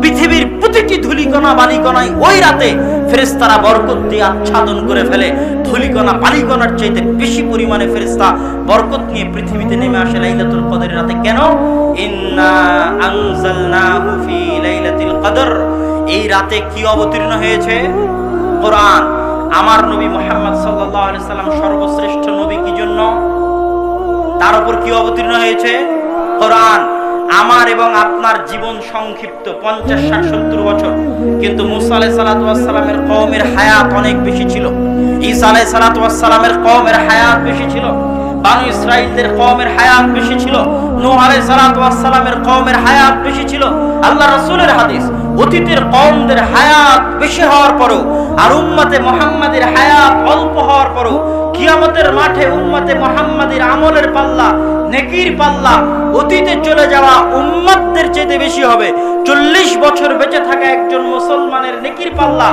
পৃথিবীর প্রতিটি ধূলিকণা বালিকণায় ওই রাতে ফেরেশতারা বরকত দিয়ে আচ্ছাদন করে ফেলে। ধূলিকণা বালিকণার চাইতে বেশি পরিমাণে ফেরেশতা বরকত নিয়ে পৃথিবীতে নেমে আসে লাইলাতুল কদরের রাতে। কেন? ইন্না আনজালনাহু ফি লাইলাতিল কদর, এই রাতে কি অবতীর্ণ হয়েছে? কোরআন। আমার নবী মুহাম্মদ সাল্লাল্লাহু আলাইহি সাল্লাম সর্বশ্রেষ্ঠ নবী কি জন্য? তার উপর কি অবতীর্ণ হয়েছে? কোরআন। আমার এবং আপনার জীবন সংক্ষিপ্ত 50, 60, 70 বছর, কিন্তু মুসা আলাইহিস সালাতু ওয়াস সালামের কওমের হায়াত অনেক বেশি ছিল। ঈসা আলাইহিস সালাতু ওয়াস সালামের কওমের হায়াত বেশি ছিল। বানু ইসরাঈলদের কওমের হায়াত বেশি ছিল। নূহ আলাইহিস সালাতু ওয়াস সালামের কওমের হায়াত বেশি ছিল। আল্লাহ রাসূলের হাদিস, অতীতের কওমদের হায়াত বেশি হওয়ার পরেও আর উম্মতে মুহাম্মাদের হায়াত অল্প হওয়ার পরেও কিয়ামতের মাঠে উম্মতে মুহাম্মাদের আমলের পাল্লা, নেকির পাল্লা অতীতে চলে যাওয়া উম্মতদের চেয়ে বেশি হবে। 40 বছর বেঁচে থাকা একজন মুসলমানের নেকির পাল্লা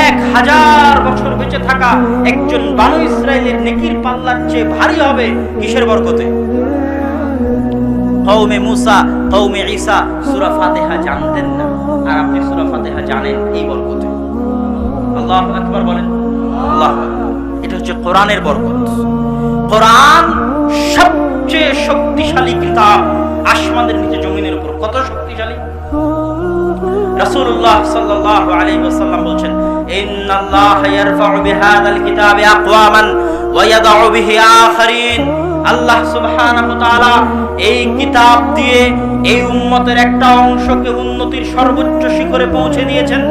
1000 বছর বেঁচে থাকা একজন বানু ইসরাঈলের নেকির পাল্লার চেয়ে ভারী হবে। কিসের বরকতে? কওমে মুসা, কওমে ঈসা সূরা ফাতিহা জানতেন না, আর আপনি সূরা ফাতিহা জানেন এই বরকতে। আল্লাহু আকবার বলেন। আল্লাহু আকবার। এটা হচ্ছে কোরআনের বরকত। কোরআন সবচেয়ে শক্তিশালী কিতাব আসমানের নিচে জমিনের উপর। কত শক্তিশালী? রাসূলুল্লাহ সাল্লাল্লাহু আলাইহি ওয়াসাল্লাম বলেন, ইন্নাল্লাহা ইয়ারফা'ু বিহাযাল কিতাবি আকওয়ামান ওয়া ইয়াদা'ু বিহি আখারিন। আল্লাহ সুবহানাহু ওয়া তাআলা এই কিতাব দিয়ে এই উম্মতের একটা অংশকে উন্নতির সর্বোচ্চ শিখরে পৌঁছে দিয়েছেন,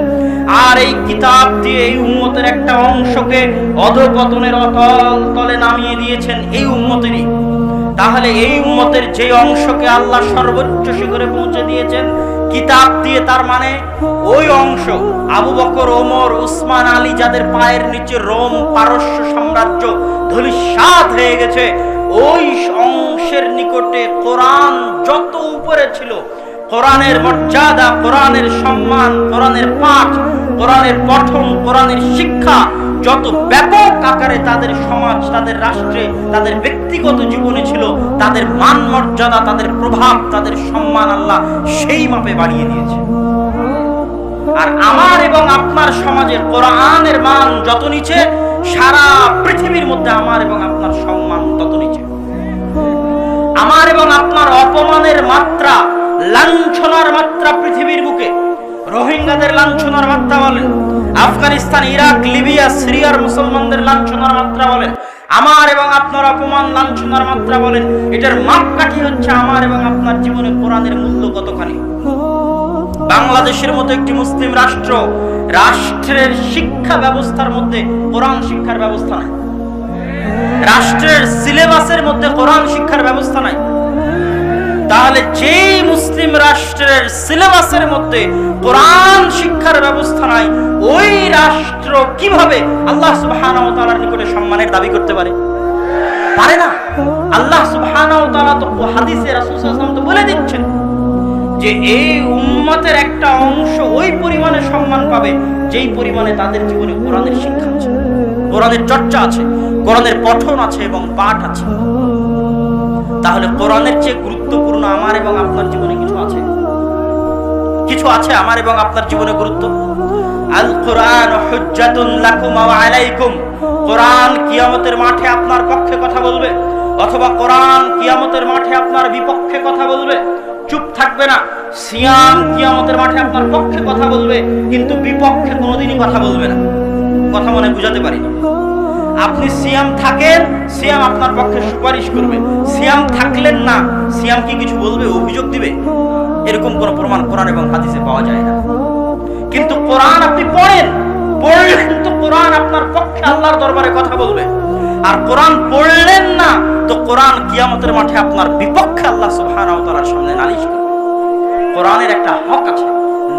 আর এই কিতাব দিয়ে এই উম্মতের একটা অংশকে অধঃপতনের অতল তলে নামিয়ে দিয়েছেন এই উম্মতেরই। তাহলে এই উম্মতের যে অংশকে আল্লাহ সর্বোচ্চ শিখরে পৌঁছে দিয়েছেন কিতাব দিয়ে, তার মানে ওই অংশ আবু বকর, ওমর, উসমান, আলী যাদের পায়ের নিচে রোম পারস্য সাম্রাজ্য ধূলিসাৎ হয়ে গেছে, ওই অংশের নিকটে কোরআন যত উপরে ছিল, কোরআনের মর্যাদা, কোরআনের সম্মান, কোরআনের পাঠ, কোরআনের পঠন, কোরআনের শিক্ষা যত ব্যাপক আকারে তাদের সমাজ, তাদের রাষ্ট্রে, তাদের ব্যক্তিগত জীবনে ছিল, তাদের মান মর্যাদা, তাদের প্রভাব, তাদের সম্মান আল্লাহ সেই মাপে বাড়িয়ে দিয়েছে। আর আমার এবং আপনার সমাজে কোরআনের মান যত নিচে, সারা পৃথিবীর মধ্যে আমার এবং আপনার সম্মান তত নিচে। আমার এবং আপনার অপমানের মাত্রা, লাঞ্ছনার মাত্রা পৃথিবীর বুকে, রোহিঙ্গাদের লাঞ্ছনার মাত্রা বলেন, আফগানিস্তান, ইরাক, লিবিয়া, সিরিয়ার মুসলমানদের লাঞ্ছনার মাত্রা বলেন, আমার এবং আপনার অপমান, লাঞ্ছনার মাত্রা বলেন, এটার মাপকাঠি হচ্ছে আমার এবং আপনার জীবনে কোরআনের মূল্য কতখানি। বাংলাদেশের মতো একটি মুসলিম রাষ্ট্র, রাষ্ট্রের শিক্ষা ব্যবস্থার মধ্যে কোরআন শিক্ষার ব্যবস্থা নাই, রাষ্ট্রের সিলেবাসের মধ্যে কোরআন শিক্ষার ব্যবস্থা নাই। তাহলে যেই মুসলিম রাষ্ট্রের সিলেবাসের মধ্যে কোরআন শিক্ষার ব্যবস্থা নাই, ওই রাষ্ট্র কিভাবে আল্লাহ সুবহানাহু ওয়া তাআলার নিকটে সম্মানের দাবি করতে পারে? পারে না। আল্লাহ সুবহানাহু ওয়া তাআলা তো হাদিসে রাসূল সাল্লাল্লাহু আলাইহি ওয়াসাল্লাম তো বলে দিচ্ছেন যে এই উম্মতের একটা অংশ ওই পরিমাণে সম্মান পাবে যেই পরিমাণে তাদের জীবনে কোরআনের শিক্ষা আছে, কোরআনের চর্চা আছে, কোরআনের পঠন আছে এবং পাঠ আছে। তাহলে কোরআনের চেয়ে গুরুত্বপূর্ণ আমার এবং আপনার জীবনে কিছু আছে? কিছু আছে আমার এবং আপনার জীবনে গুরুত্ব। আল কোরআন হুজ্জাতুন লাকুম ওয়া আলাইকুম, কোরআন কিয়ামতের মাঠে আপনার পক্ষে কথা বলবে, অথবা কোরআন কিয়ামতের মাঠে আপনার বিপক্ষে কথা বলবে। চুপ থাকবে না। সিয়াম কিয়ামতের মাঠে আপনার পক্ষে কথা বলবে, কিন্তু বিপক্ষে কোনোদিনই কথা বলবে না। কথা মনে বুঝাতে পারিনি। আপনি সিয়াম থাকেন, সিয়াম আপনার পক্ষে সুপারিশ করবে। সিয়াম থাকলেন না, সিয়াম কি কিছু বলবে, অভিযোগ দিবে? এরকম কোন প্রমাণ কোরআন এবং হাদিসে পাওয়া যায় না। কিন্তু কোরআন আপনি পড়েন, পড়লে কিন্তু কোরআন আপনার পক্ষে আল্লাহর দরবারে কথা বলবে। আর কোরআন পড়লেন না তো কোরআন কিয়ামতের মাঠে আপনার বিপক্ষে আল্লাহ সুবহানাহু ওয়া তাআলার সামনে নালিশ করবে। কোরআনের একটা হক আছে,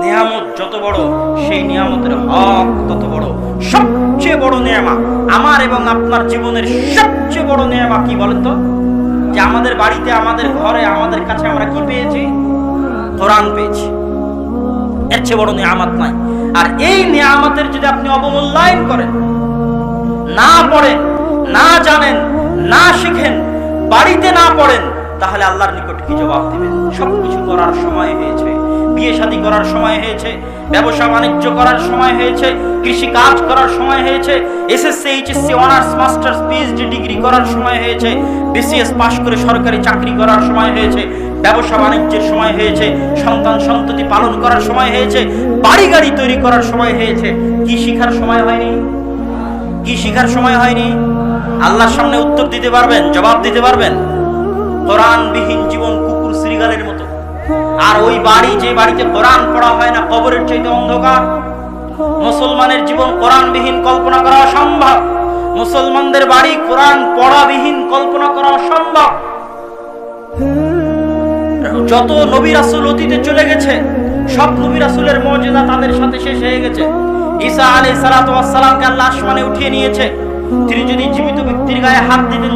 নিয়ামত যত বড় সেই নিয়ামতের হক তত বড়। সবচেয়ে বড় নিয়ামত আমার এবং আপনার জীবনের সবচেয়ে বড় নিয়ামত কি বলেন তো? যে আমাদের বাড়িতে, আমাদের ঘরে, আমাদের কাছে আমরা কি পেয়েছি? কোরআন পেয়েছি। এর চেয়ে বড় নিয়ামত নাই। আর এই নিয়ামতের যদি আপনি অবমূল্যায়ন করেন, না পড়েন, না জানেন, না শিখেন, বাড়িতে না পড়েন, তাহলে আল্লাহর নিকট কি জবাব দিবেন? সবকিছু করার সময় হয়েছে, বিয়ে শাদী করার সময় হয়েছে, ব্যবসা বাণিজ্য করার সময় হয়েছে, কৃষি কাজ করার সময় হয়েছে, SSC, HSC, honours, masters, PhD degree করার সময় হয়েছে, বিসিএস পাশ করে সরকারি চাকরি করার সময় হয়েছে, ব্যবসা বাণিজ্যের সময় হয়েছে, সন্তান সন্ততি পালন করার সময় হয়েছে, বাড়ি গাড়ি তৈরি করার সময় হয়েছে। কি শিখার সময় হয়নি? কি শিখার সময় হয়নি? আল্লাহর সামনে উত্তর দিতে পারবেন, জবাব দিতে পারবেন? কোরআনবিহীন জীবন কুকুর শ্রীগালের মতো। আর ওই বাড়ি, যে বাড়িতে কোরআন পড়া হয় না, কবরের চাইতে অন্ধকার। মুসলমানের জীবন কোরআনবিহীন কল্পনা করা অসম্ভব। মুসলমানদের বাড়ি কোরআন পড়াবিহীন কল্পনা করা অসম্ভব। যত নবী রাসূল অতীতে চলে গেছে, সব নবী রাসূলের মুজিজা তাদের সাথে শেষ হয়ে গেছে। ঈসা আলাইহিস সালাতু ওয়াস সালামকে আল্লাহ আসমানে উঠিয়ে নিয়েছে। তিনি যদি জীবিত ব্যক্তির গায়ে হাত দিতেন,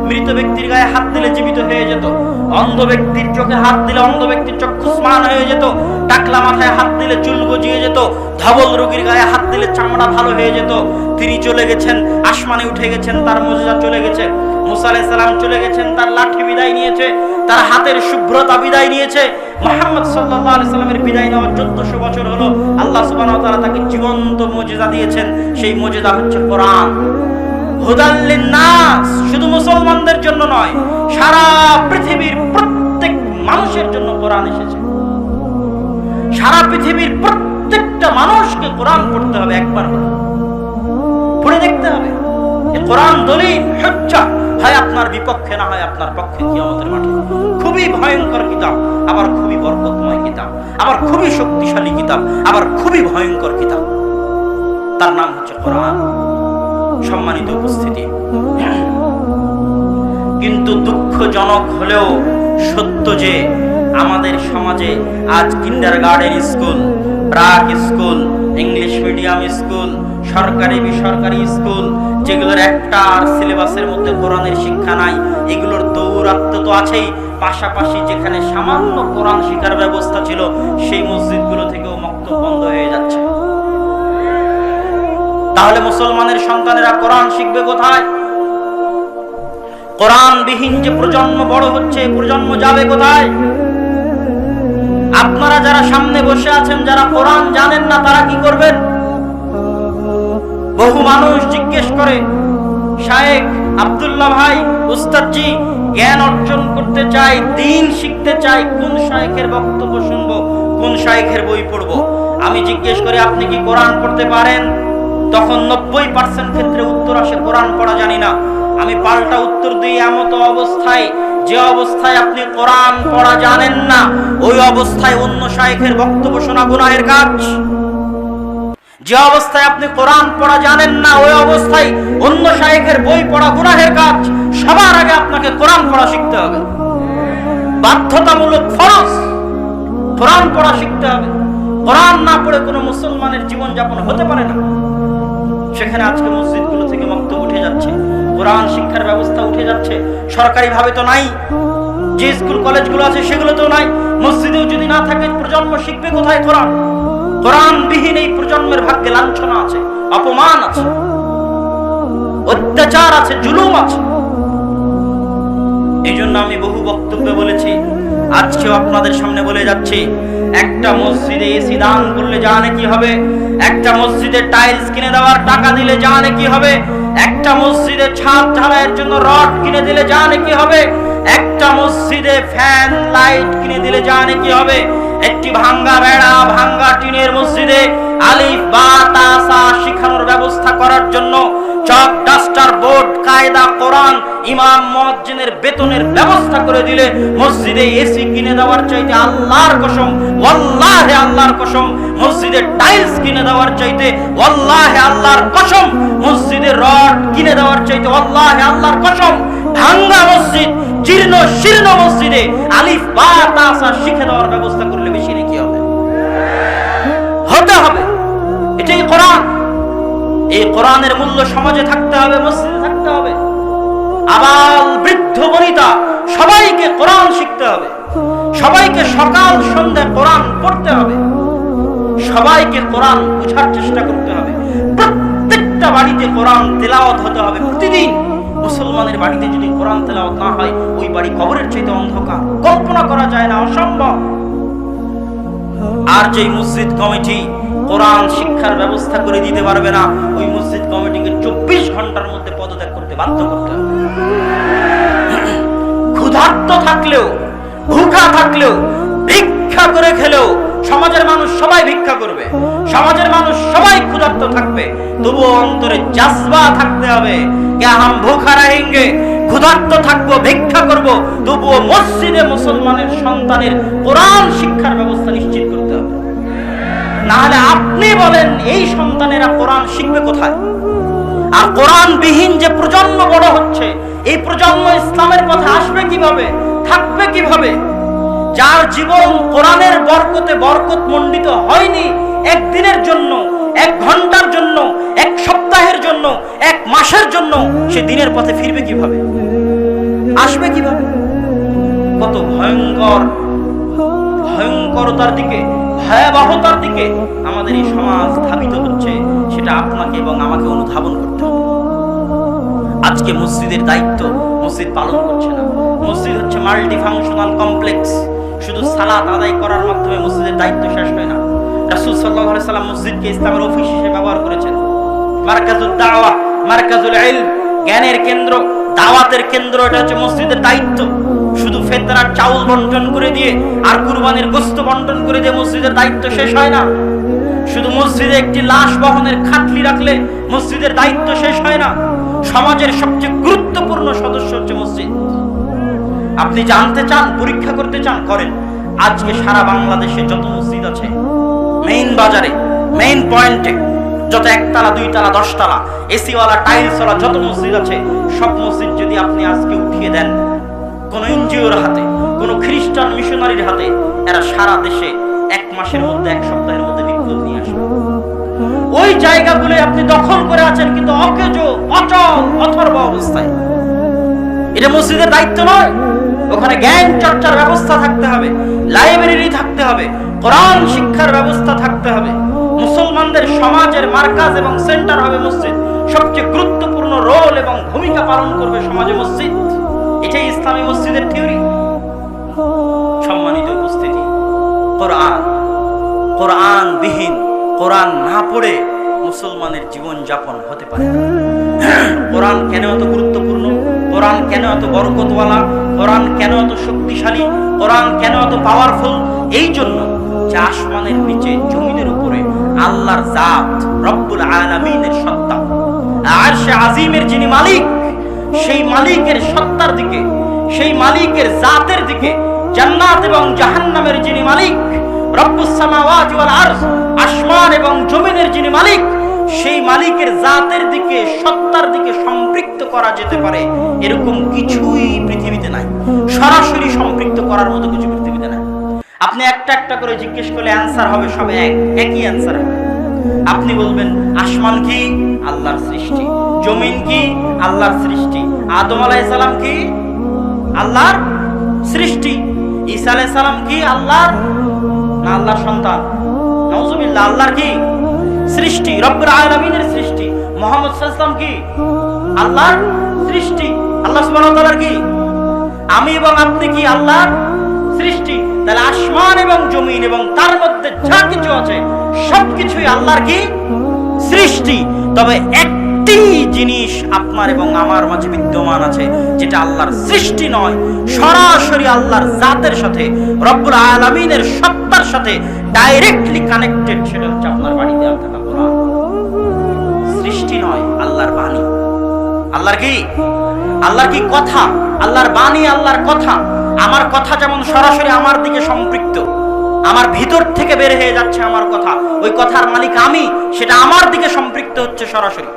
মৃত ব্যক্তির গায়ে হাত দিলে জীবিত হয়ে যেত। অন্ধ ব্যক্তির চোখে হাত দিলে অন্ধ ব্যক্তির চক্ষুষ্মান হয়ে যেত। টাকলা মাথায় হাত দিলে চুল গজিয়ে যেত। ধবল রোগীর গায়ে হাত দিলে চামড়া ভালো হয়ে যেত। তিনি চলে গেছেন, আসমানে উঠে গেছেন, তার মুজিজা চলে গেছে। মুসা আলাইহিস সালাম চলে গেছেন, তার লাঠি বিদায় নিয়েছে, তার হাতের শুভ্রতা বিদায় নিয়েছে। মুহাম্মদ সাল্লাল্লাহু আলাইহি সাল্লামের বিদায় নেওয়ার 1400 বছর হলো। আল্লাহ সুবহানাহু ওয়া তাআলা তাকে জীবন্ত মুজিজা দিয়েছেন। সেই মুজিজা হচ্ছে কোরআন। হুদাল লিন-নাস, শুধু মুসলমানদের জন্য নয়, সারা পৃথিবীর প্রত্যেক মানুষের জন্য কোরআন এসেছে। সারা পৃথিবীর প্রত্যেকটা মানুষকে কোরআন পড়তে হবে, একবার হলো পড়ে দেখতে হবে। এই কোরআন দলিল, হুজ্জা, হয় আপনার বিপক্ষে না হয় আপনার পক্ষে কিয়ামতের মাঠে। খুবই ভয়ঙ্কর কিতাব, আবার খুবই বরকতময় কিতাব, আবার খুবই শক্তিশালী কিতাব, আবার খুবই ভয়ঙ্কর কিতাব। তার নাম হচ্ছে কোরআন। সম্মানিত উপস্থিতি, কিন্তু দুঃখজনক হলেও সত্য যে আমাদের সমাজে আজ কিন্ডারগার্টেন স্কুল, প্রাক স্কুল, ইংলিশ মিডিয়াম স্কুল, সরকারি বেসরকারি স্কুল, যেগুলোর একটা আর সিলেবাসের মধ্যে কোরআনের শিক্ষা নাই, এগুলোর দৌরাত্ম্য তো আছেই, পাশাপাশি যেখানে সামান্য কোরআন শিক্ষার ব্যবস্থা ছিল সেই মসজিদগুলো থেকেও মক্তব বন্ধ হয়ে যাচ্ছে। তাহলে মুসলমানের সন্তানেরা কোরআন শিখবে কোথায়? কোরআনবিহীন যে প্রজন্ম বড় হচ্ছে, প্রজন্ম যাবে কোথায়? আপনারা যারা সামনে বসে আছেন, যারা কোরআন জানেন না, তারা কি করবেন? বহু মানুষ জিজ্ঞেস করে, শায়েখ আব্দুল্লাহ ভাই, উস্তাদজি, জ্ঞান অর্জন করতে চাই, দ্বীন শিখতে চাই, কোন শায়েখের বক্তব্য শুনবো, কোন শায়েখের বই পড়বো? আমি জিজ্ঞেস করি, আপনি কি কোরআন পড়তে পারেন? তখন 90% ক্ষেত্রে উত্তর আসে, কোরআন পড়া জানি না। আমি পাল্টা উত্তর দিই, এমত অবস্থায়, যে অবস্থায় আপনি কোরআন পড়া জানেন না, ওই অবস্থায় অন্য শায়েখের বক্তব্য শোনা গুনাহের কাজ। যে অবস্থায় আপনি কোরআন পড়া জানেন না, ওই অবস্থায় অন্য শায়েখের বই পড়া গুনাহের কাজ। সবার আগে আপনাকে কোরআন পড়া শিখতে হবে, বাধ্যতামূলক ফরজ। কোরআন পড়া শিখতে হবে। কোরআন না পড়ে কোনো মুসলমানের জীবন যাপন হতে পারে না। সেখানে আজকে মসজিদগুলো থেকে বক্তব্য উঠে যাচ্ছে, কোরআন শিক্ষার ব্যবস্থা উঠে যাচ্ছে। সরকারি ভাবে তো নাই, যে স্কুল কলেজগুলো আছে সেগুলোতেও নাই। মসজিদেও যদি না থাকে, প্রজন্ম শিখবে কোথায় কোরআন? কোরআনবিহীন এই প্রজন্মের ভাগ্যে লাঞ্ছনা আছে, অপমান আছে, অত্যাচার আছে, জুলুম আছে। এই জন্য আমি বহু বক্তব্যে বলেছি, আজকেও আপনাদের সামনে বলে যাচ্ছি, একটা মসজিদে এসি দান করলে জানে কি হবে, একটা মসজিদে টাইলস কিনে দেওয়ার টাকা দিলে জানে কি হবে, একটা মসজিদে ছাদ ঢালাইয়ের জন্য রড কিনে দিলে জানে কি হবে, একটা মসজিদে ফ্যান লাইট কিনে দিলে জানে কি হবে। একটি ভাঙ্গা বেড়া, ভাঙ্গা টিনের মসজিদে আলিফ বা তা সা শিখানোর ব্যবস্থা করার জন্য চক, ডাস্টার, বোর্ড, কায়দা, কোরআন, ইমাম, মুয়াজ্জিনের বেতনের ব্যবস্থা করে দিলে মসজিদে এসি কিনে দেওয়ার চাইতে আল্লাহর কসম, ওয়াল্লাহি আল্লাহর কসম, মসজিদে টাইলস কিনে দেওয়ার চাইতে ওয়াল্লাহি আল্লাহর কসম, মসজিদে রড কিনে দেওয়ার চাইতে ওয়াল্লাহি আল্লাহর কসম, ভাঙ্গা মসজিদ, জীর্ণ শীর্ণ মসজিদে আলিফ বা তা সা শিখে দেওয়ার ব্যবস্থা করলে বেশি নাকি হবে? হতে হবে। এটাই কোরআন। এই কোরআনের মূল্য সমাজে থাকতে হবে, মসজিদে থাকতে হবে। আবাল বৃদ্ধ বনিতা সবাইকে কোরআন শিখতে হবে, সবাইকে সকাল সন্ধ্যা কোরআন পড়তে হবে, সবাইকে কোরআন বোঝার চেষ্টা করতে হবে। প্রত্যেকটা বাড়িতে কোরআন তেলাওয়াত হতে হবে প্রতিদিন। মুসলমানের বাড়িতে যদি কোরআন তেলাওয়াত না হয়, ওই বাড়ি কবরের চাইতে অন্ধকার, কল্পনা করা যায় না, অসম্ভব। আর যেই মসজিদ কমিটি কোরআন শিক্ষার ব্যবস্থা করে দিতে পারবে না, ওই মসজিদ কমিটিকে 24 ঘন্টার মধ্যে পদত্যাগ করতে বাধ্য করতে হবে। ক্ষুধার্ত থাকলেও, ভুখা থাকলেও, ভিক্ষা করে খেলেও, সমাজের মানুষ সবাই ভিক্ষা করবে, সমাজের মানুষ সবাই ক্ষুধার্ত থাকবে, তবুও অন্তরে জাজবা থাকতে হবে, কে হাম ভুখা रहेंगे, ক্ষুধার্ত থাকবো, ভিক্ষা করব, তবুও মসজিদে মুসলমানের সন্তানের কোরআন শিক্ষার ব্যবস্থা নিশ্চিত করতে হবে। না হলে আপনি বলেন, এই সন্তানেরা কোরআন শিখবে কোথায়? আর কোরআনবিহীন যে প্রজন্ম বড় হচ্ছে, এই প্রজন্ম ইসলামের পথে আসবে কিভাবে, থাকবে কিভাবে? যার জীবন কোরআনের বরকতে বরকত মণ্ডিত হয়নি, একদিনের জন্য, এক ঘন্টার জন্য, এক সপ্তাহের জন্য, এক মাসের জন্য, সে দিনের পথে ফিরবে কিভাবে, আসবে কিভাবে? কত ভয়ঙ্কর ভয়ঙ্করতার দিকে, ভয়াবহতার দিকে আমাদের এই সমাজ ধাবিত হচ্ছে, সেটা আপনাকে এবং আমাকে অনুধাবন করতে হবে। আজকে মসজিদের দায়িত্ব মসজিদ পালন করছে না। মসজিদ হচ্ছে মাল্টি ফাংশনাল কমপ্লেক্স। শুধু সালাত আদায় করার মাধ্যমে মসজিদের দায়িত্ব শেষ হয় না। রাসূল সাল্লাল্লাহু আলাইহি সাল্লাম মসজিদকে ইসলামের অফিস হিসেবে ব্যবহার করেছেন। মারকাজুদ দাওয়া, মারকাজুল ইলম, জ্ঞানের কেন্দ্র, দাওয়াতের কেন্দ্র, এটা হচ্ছে মসজিদের দায়িত্ব। শুধু ফেতরার চাউল বন্টন করে দিয়ে আর কুরবানির গোশত বন্টন করে দিয়ে মসজিদের দায়িত্ব শেষ হয় না। শুধু মসজিদে একটি লাশ বহনের খাটলি রাখলে মসজিদের দায়িত্ব শেষ হয় না। সমাজের সবচেয়ে গুরুত্ব গুরুত্বপূর্ণ সদস্য হচ্ছে মসজিদ। আপনি জানতে চান, পরীক্ষা করতে চান, করেন। আজকে সারা বাংলাদেশে যত মসজিদ আছে, মেইন বাজারে, মেইন পয়েন্টে যত একতলা, দুইতলা, 10 তলা এসিওয়ালা, টাইলসওয়ালা যত মসজিদ আছে, সব মসজিদ যদি আপনি আজকে উঠিয়ে দেন কোন এনজিওর হাতে, কোন খ্রিস্টান মিশনারির হাতে, এরা সারা দেশে 1 মাসের মধ্যে, 1 সপ্তাহের মধ্যে বিপ্লব নিয়ে আসবে। ওই জায়গাগুলো আপনি দখল করে আছেন, কিন্তু অকেজো, অচল, অথর্ব অবস্থায়। এটা মসজিদের দায়িত্ব নয়। ওখানে জ্ঞান চর্চার ব্যবস্থা থাকতে হবে, লাইব্রেরি থাকতে হবে, কোরআন শিক্ষার ব্যবস্থা থাকতে হবে। মুসলমানদের সমাজের মার্কাজ এবং সেন্টার হবে মসজিদ। সবচেয়ে গুরুত্বপূর্ণ রোল এবং ভূমিকা পালন করবে সমাজে মসজিদ। এটাই ইসলামী মসজিদের থিওরি। সম্মানিত উপস্থিতি, কোরআন বিহীন, কোরআন না পড়ে মুসলমানের জীবন যাপন হতে পারে না। কোরআন কেন এত গুরুত্বপূর্ণ, কোরআন কেন এত বরকতওয়ালা, কোরআন কেন এত শক্তিশালী, কোরআন কেন এত পাওয়ারফুল? এই জন্য যে আসমানের নিচে, জমিনের উপরে আল্লাহর জাত, রব্বুল আলামিনের সত্তা, আরশে আজিমের যিনি মালিক, সেই মালিকের সত্তার দিকে, সেই মালিকের জাতের দিকে, জান্নাত এবং জাহান্নামের যিনি মালিক, রব্বুস সামাওয়াতি ওয়াল আরজ, আসমান এবং জমিনের যিনি মালিক, সেই মালিকের জাতের দিকে, সত্তার দিকে সম্পৃক্ত করা যেতে পারে এরকম কিছুই পৃথিবীতে নাই। সরাসরি সম্পৃক্ত করার মতো কিছু পৃথিবীতে নাই। আপনি একটা একটা করে জিজ্ঞেস করলে অ্যান্সার হবে সব একই অ্যান্সার হবে। আপনি বলবেন আসমান কি? আল্লাহর সৃষ্টি। জমিন কি? আল্লাহর সৃষ্টি। আদম আলাইহিস সালাম কি? আল্লাহর সৃষ্টি। ঈসা আলাইহিস সালাম কি? আল্লাহর না আল্লাহর সন্তান? নাউজুবিল্লাহ। আল্লাহর কি? সৃষ্টি, রব্বুল আলামিনের সৃষ্টি। মুহাম্মদ সাল্লাল্লাহু আলাইহি ওয়াসাল্লাম কি? আল্লাহর সৃষ্টি। আল্লাহ সুবহানাহু ওয়া তাআলার কি? আমি এবং আপনি কি? আল্লাহর সৃষ্টি। তাহলে আসমান এবং জমিন এবং তার মধ্যে যা কিছু আছে সবকিছুই আল্লাহর কি? সৃষ্টি। তবে একটি জিনিস আপনার এবং আমার মাঝে বিদ্যমান আছে, যেটা আল্লাহর সৃষ্টি নয়, সরাসরি আল্লাহর জাতের সাথে, রব্বুল আলামিনের সত্তার সাথে ডাইরেক্টলি কানেক্টেড। সেটা হচ্ছে আপনার বাড়িতে থাকা কোরআন। সৃষ্টি নয়, আল্লাহর বাণী। আল্লাহর কি? আল্লাহর কি? কথা। আল্লাহর বাণী, আল্লাহর কথা। আমার কথা যেমন সরাসরি আমার দিকে সম্পৃক্ত, আমার ভিতর থেকে বের হয়ে যাচ্ছে আমার কথা, ওই কথার মালিক আমি, সেটা আমার দিকে সম্পৃক্ত হচ্ছে সরাসরি।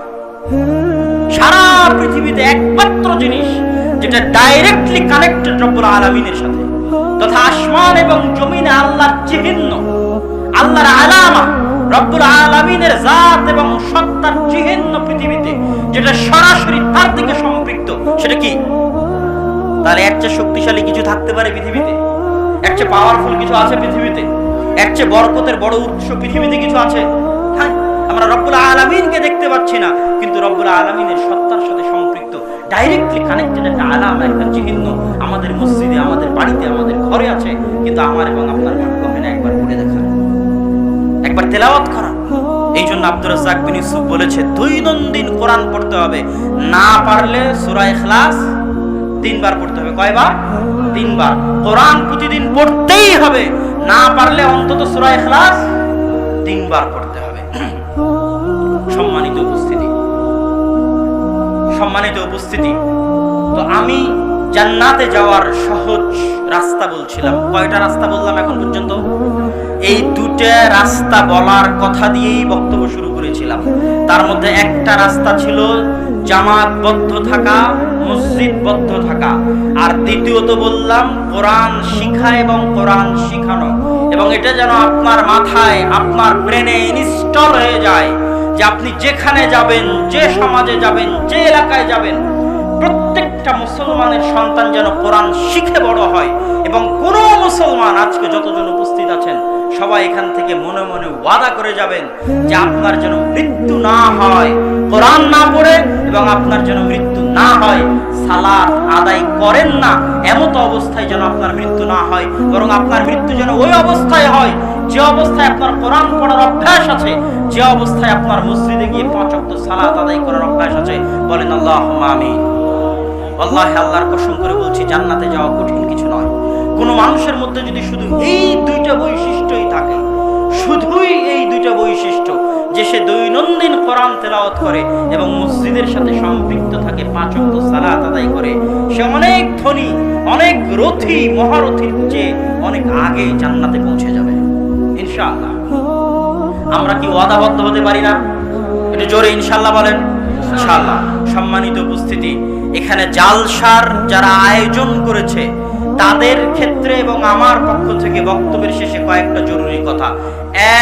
সারা পৃথিবীতে একমাত্র জিনিস যেটা ডাইরেক্টলি কানেক্টেড রব্বুল আলামিনের সাথে, তথা আসমান এবং জমিনে আল্লাহর চিহ্ন, আল্লাহর আলামা, রব্বুল আলামিনের জাত এবং সত্তার চিহ্ন পৃথিবীতে যেটা সরাসরি তার দিকে সম্পৃক্ত, সেটা কি? তাহলে এর চেয়ে শক্তিশালী কিছু থাকতে পারে পৃথিবীতে? এর চেয়ে পাওয়ারফুল কিছু আছে পৃথিবীতে? এর চেয়ে বরকতের বড় উৎস পৃথিবীতে কিছু আছে? হ্যাঁ, আমরা রব্বুল আলামিনকে দেখতে পাচ্ছি না, কিন্তু রব্বুল আলামিনের সত্তার সাথে সম্পৃক্ত, ডাইরেক্টলি কানেক্টেড একটা আলামা, একটা চিহ্ন আমাদের মসজিদে, আমাদের বাড়িতে, আমাদের ঘরে আছে। কিন্তু আমার এবং আপনার ভাগ্য হয় না একবার পড়ে দেখা, একবার তেলাওয়াত করা। এই জন্য আব্দুর রাজ্জাক বিন ইউসুফ বলেছে, দৈনন্দিন কোরআন পড়তে হবে। না পারলে সূরা ইখলাস 3 বার পড়তে হবে। কয়বার? 3 বার। কোরআন প্রতিদিন পড়তেই হবে। না পারলে অন্তত সূরা ইখলাস 3 বার পড়তে হবে। সম্মানিত উপস্থিতি, সম্মানিত উপস্থিতি, তো আমি জান্নাতে যাওয়ার সহজ রাস্তা বলছিলাম। কয়টা রাস্তা বললাম এখন পর্যন্ত? এই 2টা রাস্তা বলার কথা দিয়েই বক্তব্য শুরু করেছিলাম। তার মধ্যে একটা রাস্তা ছিল জামাতবদ্ধ থাকা, মসজিদবদ্ধ থাকা, আর দ্বিতীয়ত বললাম কোরআন শিখা এবং কোরআন শিখানো। এবং এটা যেন আপনার মাথায়, আপনার ব্রেনে ইনস্টল হয়ে যায় যে আপনি যেখানে যাবেন, যে সমাজে যাবেন, যে এলাকায় যাবেন, প্রত্যেকটা মুসলমানের সন্তান যেন কোরআন শিখে বড় হয়। এবং কোন মুসলমান, আজকে যতজন উপস্থিত আছেন সবাই এখান থেকে মনে মনে ওয়াদা করে যাবেন যে আপনার যেন মৃত্যু না হয় কোরআন না পড়ে, এবং আপনার যেন মৃত্যু না হয় সালাত আদায় করেন না, এমত অবস্থায় যেন আপনার মৃত্যু না হয়, বরং আপনার মৃত্যু যেন ওই অবস্থায় হয় যে অবস্থায় আপনার কোরআন পড়ার অভ্যাস আছে, যে অবস্থায় আপনার মসজিদে গিয়ে 5 ওয়াক্ত সালাত আদায় করার অভ্যাস আছে। বলেন আল্লাহুম্মা আমিন। আল্লাহ, আল্লাহর কসম করে বলছি, জান্নাতে যাওয়া কঠিন কিছু নয়। কোন মানুষের মধ্যে যদি শুধু এই 2টা বৈশিষ্ট্যই থাকে, শুধুই এই 2টা দুইটা বৈশিষ্ট্য, যে সে দৈনন্দিন কোরআন তেলাওয়াত করে এবং মসজিদের সাথে সম্পৃক্ত থাকে, 5 ওয়াক্ত সালাত আদায় করে, সে অনেক ধনী, অনেক রথী, মহারথীর চেয়ে অনেক আগে জান্নাতে পৌঁছে যাবে ইনশাআল্লাহ। আমরা কি ওয়াদাবদ্ধ হতে পারি না? একটু জোরে ইনশাআল্লাহ বলেন। ইনশাআল্লাহ। সম্মানিত উপস্থিতি, এখানে জালসার যারা আয়োজন করেছে তাদের ক্ষেত্রে এবং আমার পক্ষ থেকে বক্তব্যের শেষে কয়েকটা জরুরি কথা।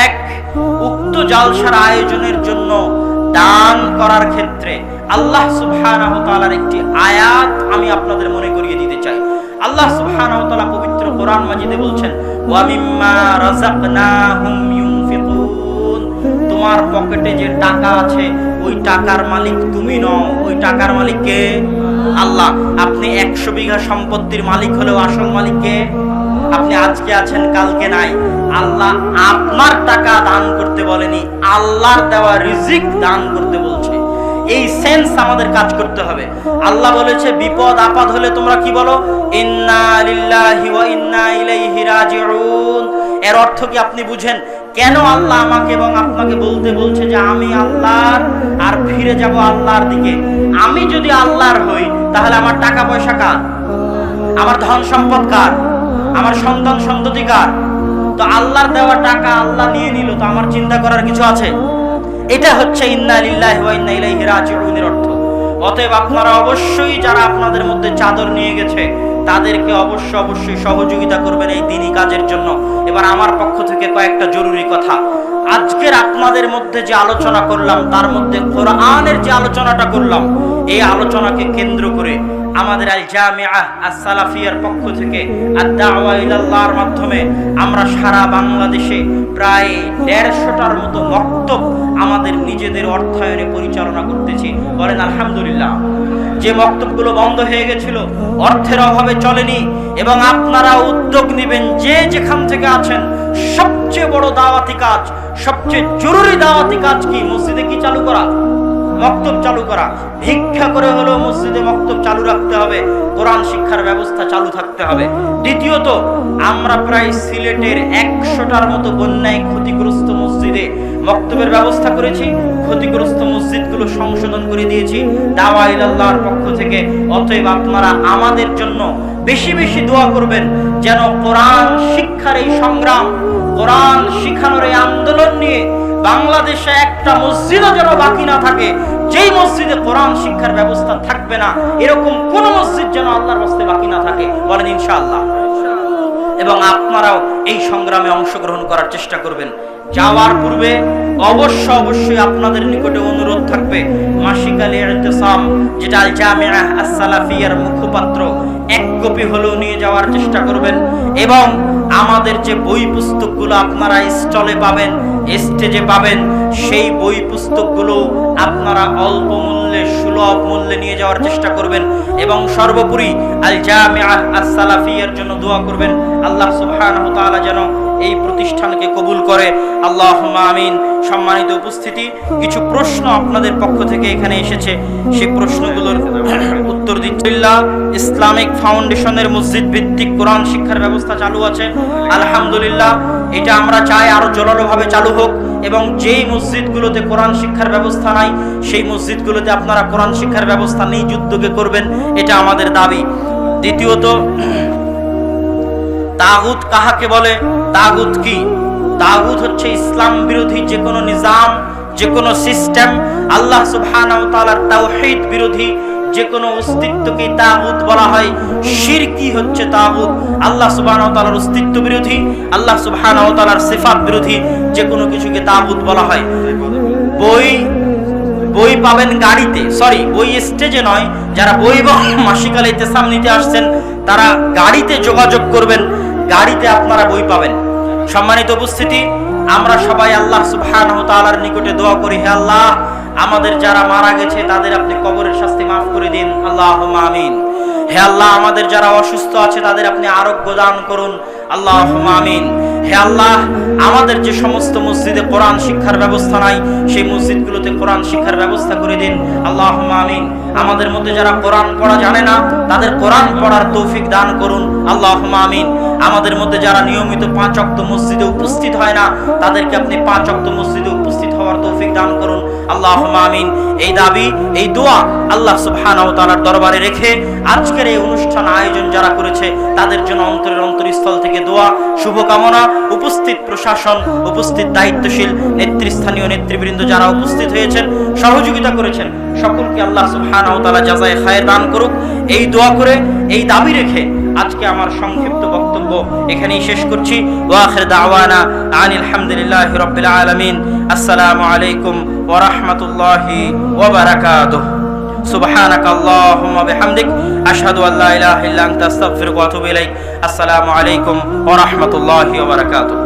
এক, উক্ত জালসার আয়োজনের জন্য দান করার ক্ষেত্রে আল্লাহ সুবহানাহু ওয়া তাআলার একটি আয়াত আমি আপনাদের মনে করিয়ে দিতে চাই। আল্লাহ সুবহানাহু ওয়া তাআলা পবিত্র কোরআন মাজিদে বলছেন, ওয়া মিম্মা রাযাকনাহুম ইউনফিকুন, তোমার পকেটে যে টাকা আছে ওই টাকার মালিক তুমি নও, ওই টাকার মালিক কে? আল্লাহ। আপনি 100 বিঘা সম্পত্তির মালিক হলেও আসল মালিক কে? আপনি আজকে আছেন কালকে নাই। আল্লাহ আপনার টাকা দান করতে বলেনি, আল্লাহর দেওয়া রিজিক দান করতে বলছে। এই সেন্স আমাদের কাজ করতে হবে। আল্লাহ বলেছে বিপদ আপদ হলে তোমরা কি বলো? ইন্না লিল্লাহি ওয়া ইন্না ইলাইহি রাজিউন। এর অর্থ কি আপনি বুঝেন কেন আল্লাহ আমাকে এবং আপনাকে বলতে বলছে যে আমি আল্লাহর আর ফিরে যাব আল্লাহর দিকে? আমি যদি আল্লাহর হই তাহলে আমার টাকা পয়সা কার? আমার ধন সম্পদ কার? আমার সন্তান সন্ততি কার? তো আল্লাহর দেওয়া টাকা আল্লাহ নিয়ে নিল, তো আমার চিন্তা করার কিছু আছে? এটা হচ্ছে ইন্না লিল্লাহি ওয়া ইন্না ইলাইহি রাজিউনের অর্থ। অতএব আপনারা অবশ্যই যারা আপনাদের মধ্যে চাদর নিয়ে গেছে তাদেরকে অবশ্যই সহযোগিতা করবেন এই দ্বীনি কাজের জন্য। এবার আমার পক্ষ থেকে কয়েকটা জরুরি কথা। আজকের আপনাদের মধ্যে যে আলোচনা করলাম তার মধ্যে কোরআনের যে আলোচনাটা করলাম, এই আলোচনাকে কেন্দ্র করে আমাদের আল জামিআহ আস-সালাফিয়ার পক্ষ থেকে আদ-দাওয়া ইলাল্লাহর মাধ্যমে আমরা সারা বাংলাদেশে প্রায় 150টার মতো মক্তব আমাদের নিজেদের অর্থায়নে পরিচালনা করতেছি। বলেন আলহামদুলিল্লাহ। যে মক্তবগুলো বন্ধ হয়ে গেছিল, অর্থের অভাবে চলেনি, এবং আপনারা উদ্যোগ নেবেন যে যেখান থেকে আছেন। সবচেয়ে বড় দাওয়াতি কাজ, সবচেয়ে জরুরি দাওয়াতি কাজ কি? মসজিদে কি চালু করা? মক্তব চালু করা। ভিক্ষা করে হলেও মসজিদে মক্তব চালু রাখতে হবে, কোরআন শিক্ষার ব্যবস্থা চালু থাকতে হবে। দ্বিতীয়ত, আমরা প্রায় সিলেটের 100টার মতো বন্যায় ক্ষতিগ্রস্ত মসজিদে মক্তবের ব্যবস্থা করেছি। ক্ষতিগ্রস্ত মসজিদগুলো সংশোধন করে দিয়েছি দাওয়া ইলাল্লাহর পক্ষ থেকে। অতএব আপনারা আমাদের জন্য বেশি বেশি দোয়া করবেন যেন কোরআন শিক্ষার এই সংগ্রাম, কোরআন শিখানোর এই আন্দোলন নিয়ে বাংলাদেশে একটা মসজিদও যেন বাকি না থাকে যেই মসজিদে কোরআন শিক্ষার ব্যবস্থা থাকবে না, এরকম কোন মসজিদ যেন আল্লাহর রাস্তে বাকি না থাকে। বলেন ইনশাআল্লাহ। এবং আপনারাও এই সংগ্রামে অংশগ্রহণ করার চেষ্টা করবেন। যাওয়ার পূর্বে অবশ্যই আপনাদের নিকটে অনুরোধ থাকবে, মাসিক আল ইতিসাম যেটা আল জামিআহ আস-সালাফিয়ার মুখপাত্র, 1 কপি হলেও নিয়ে যাওয়ার চেষ্টা করবেন। এবং আমাদের যে বই পুস্তকগুলো আপনারা স্টলে পাবেন, স্টেজে পাবেন, সেই বই পুস্তকগুলো আপনারা অল্প মূল্যে, সুলভ মূল্যে নিয়ে যাওয়ার চেষ্টা করবেন। এবং সর্বোপরি আল জামিআহ আস-সালাফিয়ার জন্য দোয়া করবেন। আল্লাহ সুবহানাহু ওয়া তাআলা যেন এই প্রতিষ্ঠানকে কবুল করে। আল্লাহুম্মা আমিন। সম্মানিত উপস্থিতি, কিছু প্রশ্ন আপনাদের পক্ষ থেকে এখানে এসেছে, সেই প্রশ্নগুলোর উত্তর দিচ্ছি। ইসলামিক ফাউন্ডেশনের মসজিদ ভিত্তিক কোরআন শিক্ষার ব্যবস্থা চালু আছে আলহামদুলিল্লাহ। এটা আমরা চাই আরো জোরালোভাবে চালু হোক, এবং যেই মসজিদগুলোতে কোরআন শিক্ষার ব্যবস্থা নাই সেই মসজিদগুলোতে আপনারা কোরআন শিক্ষার ব্যবস্থা নিজ উদ্যোগে করবেন, এটা আমাদের দাবি। দ্বিতীয়ত, তাগুত কাহাকে বলে? তাগুত কি? তাগুত হচ্ছে ইসলাম বিরোধী যে কোনো নিজাম, যে কোনো সিস্টেম, আল্লাহ সুবহানাহু ওয়া তাআলার তাওহীদ বিরোধী যে কোনো অস্তিত্বকে তাগুত বলা হয়। শিরকি হচ্ছে তাগুত, আল্লাহ সুবহানাহু ওয়া তাআলার অস্তিত্ব বিরোধী, আল্লাহ সুবহানাহু ওয়া তাআলার সিফাত বিরোধী যে কোনো কিছুকে তাগুত বলা হয়। বই পাবেন গাড়িতে, বই স্টেজে নয়। যারা বই এবং মাসিক আল ইতিসাম নিতে আসছেন তারা গাড়িতে যোগাযোগ করবেন, গাড়িতে আপনারা বই পাবেন। সম্মানিত উপস্থিতি, আমরা সবাই আল্লাহ সুবহানাহু ওয়া তাআলার নিকটে দোয়া করি, হে আল্লাহ আমাদের যারা মারা গেছে তাদের আপনি কবরের শাস্তি মাফ করে দিন, আল্লাহুম্মা আমিন। হে আল্লাহ, আমাদের যারা অসুস্থ আছে তাদের আপনি আরোগ্য দান করুন, আল্লাহুম্মা আমিন। হে আল্লাহ, আমাদের যে সমস্ত মসজিদে কোরআন শিক্ষার ব্যবস্থা নাই সেই মসজিদগুলোতে কোরআন শিক্ষার ব্যবস্থা করে দিন, আল্লাহুম্মা আমিন। আমাদের মধ্যে যারা কোরআন পড়া জানে না তাদের কোরআন পড়ার তৌফিক দান করুন, আল্লাহুম্মা আমিন। আমাদের মধ্যে যারা নিয়মিত 5 ওয়াক্ত মসজিদে উপস্থিত হয় না তাদেরকে আপনি 5 ওয়াক্ত মসজিদে উপস্থিত হওয়ার তৌফিক দান করুন, আল্লাহুম্মা আমিন। এই দাবি, এই দোয়া আল্লাহ সুবহানাহু ওয়া তাআলার দরবারে রেখে আজকের এই অনুষ্ঠান আয়োজন যারা করেছে তাদের জন্য অন্তরের অন্তরস্থল থেকে দোয়া, শুভকামনা। উপস্থিত প্রশাসন, উপস্থিত দায়িত্বশীল নেতৃস্থানীয় নেতৃবৃন্দ যারা উপস্থিত হয়েছেন, সহযোগিতা করেছেন, সকলকে আল্লাহ সুবহানাহু ওয়া তাআলা জাযায়ে খায়ের দান করুক। এই দোয়া করে, এই দাবি রেখে আজকে আমার সংক্ষিপ্ত বক্তব্য এখানেই শেষ করছি। ওয়া আখির দাওয়ানা আনিল হামদুলিল্লাহি রাব্বিল আলামিন। আসসালামু আলাইকুম ওয়া রাহমাতুল্লাহি ওয়া বারাকাতুহু। সুবহানাকা আল্লাহুম্মা বিহামদিক আশহাদু আল্লা ইলাহা ইল্লা আনতা আস্তাগফিরুকা ওয়া আতুবু ইলাইক। আসসালামু আলাইকুম ওয়া রাহমাতুল্লাহি ওয়া বারাকাতুহু।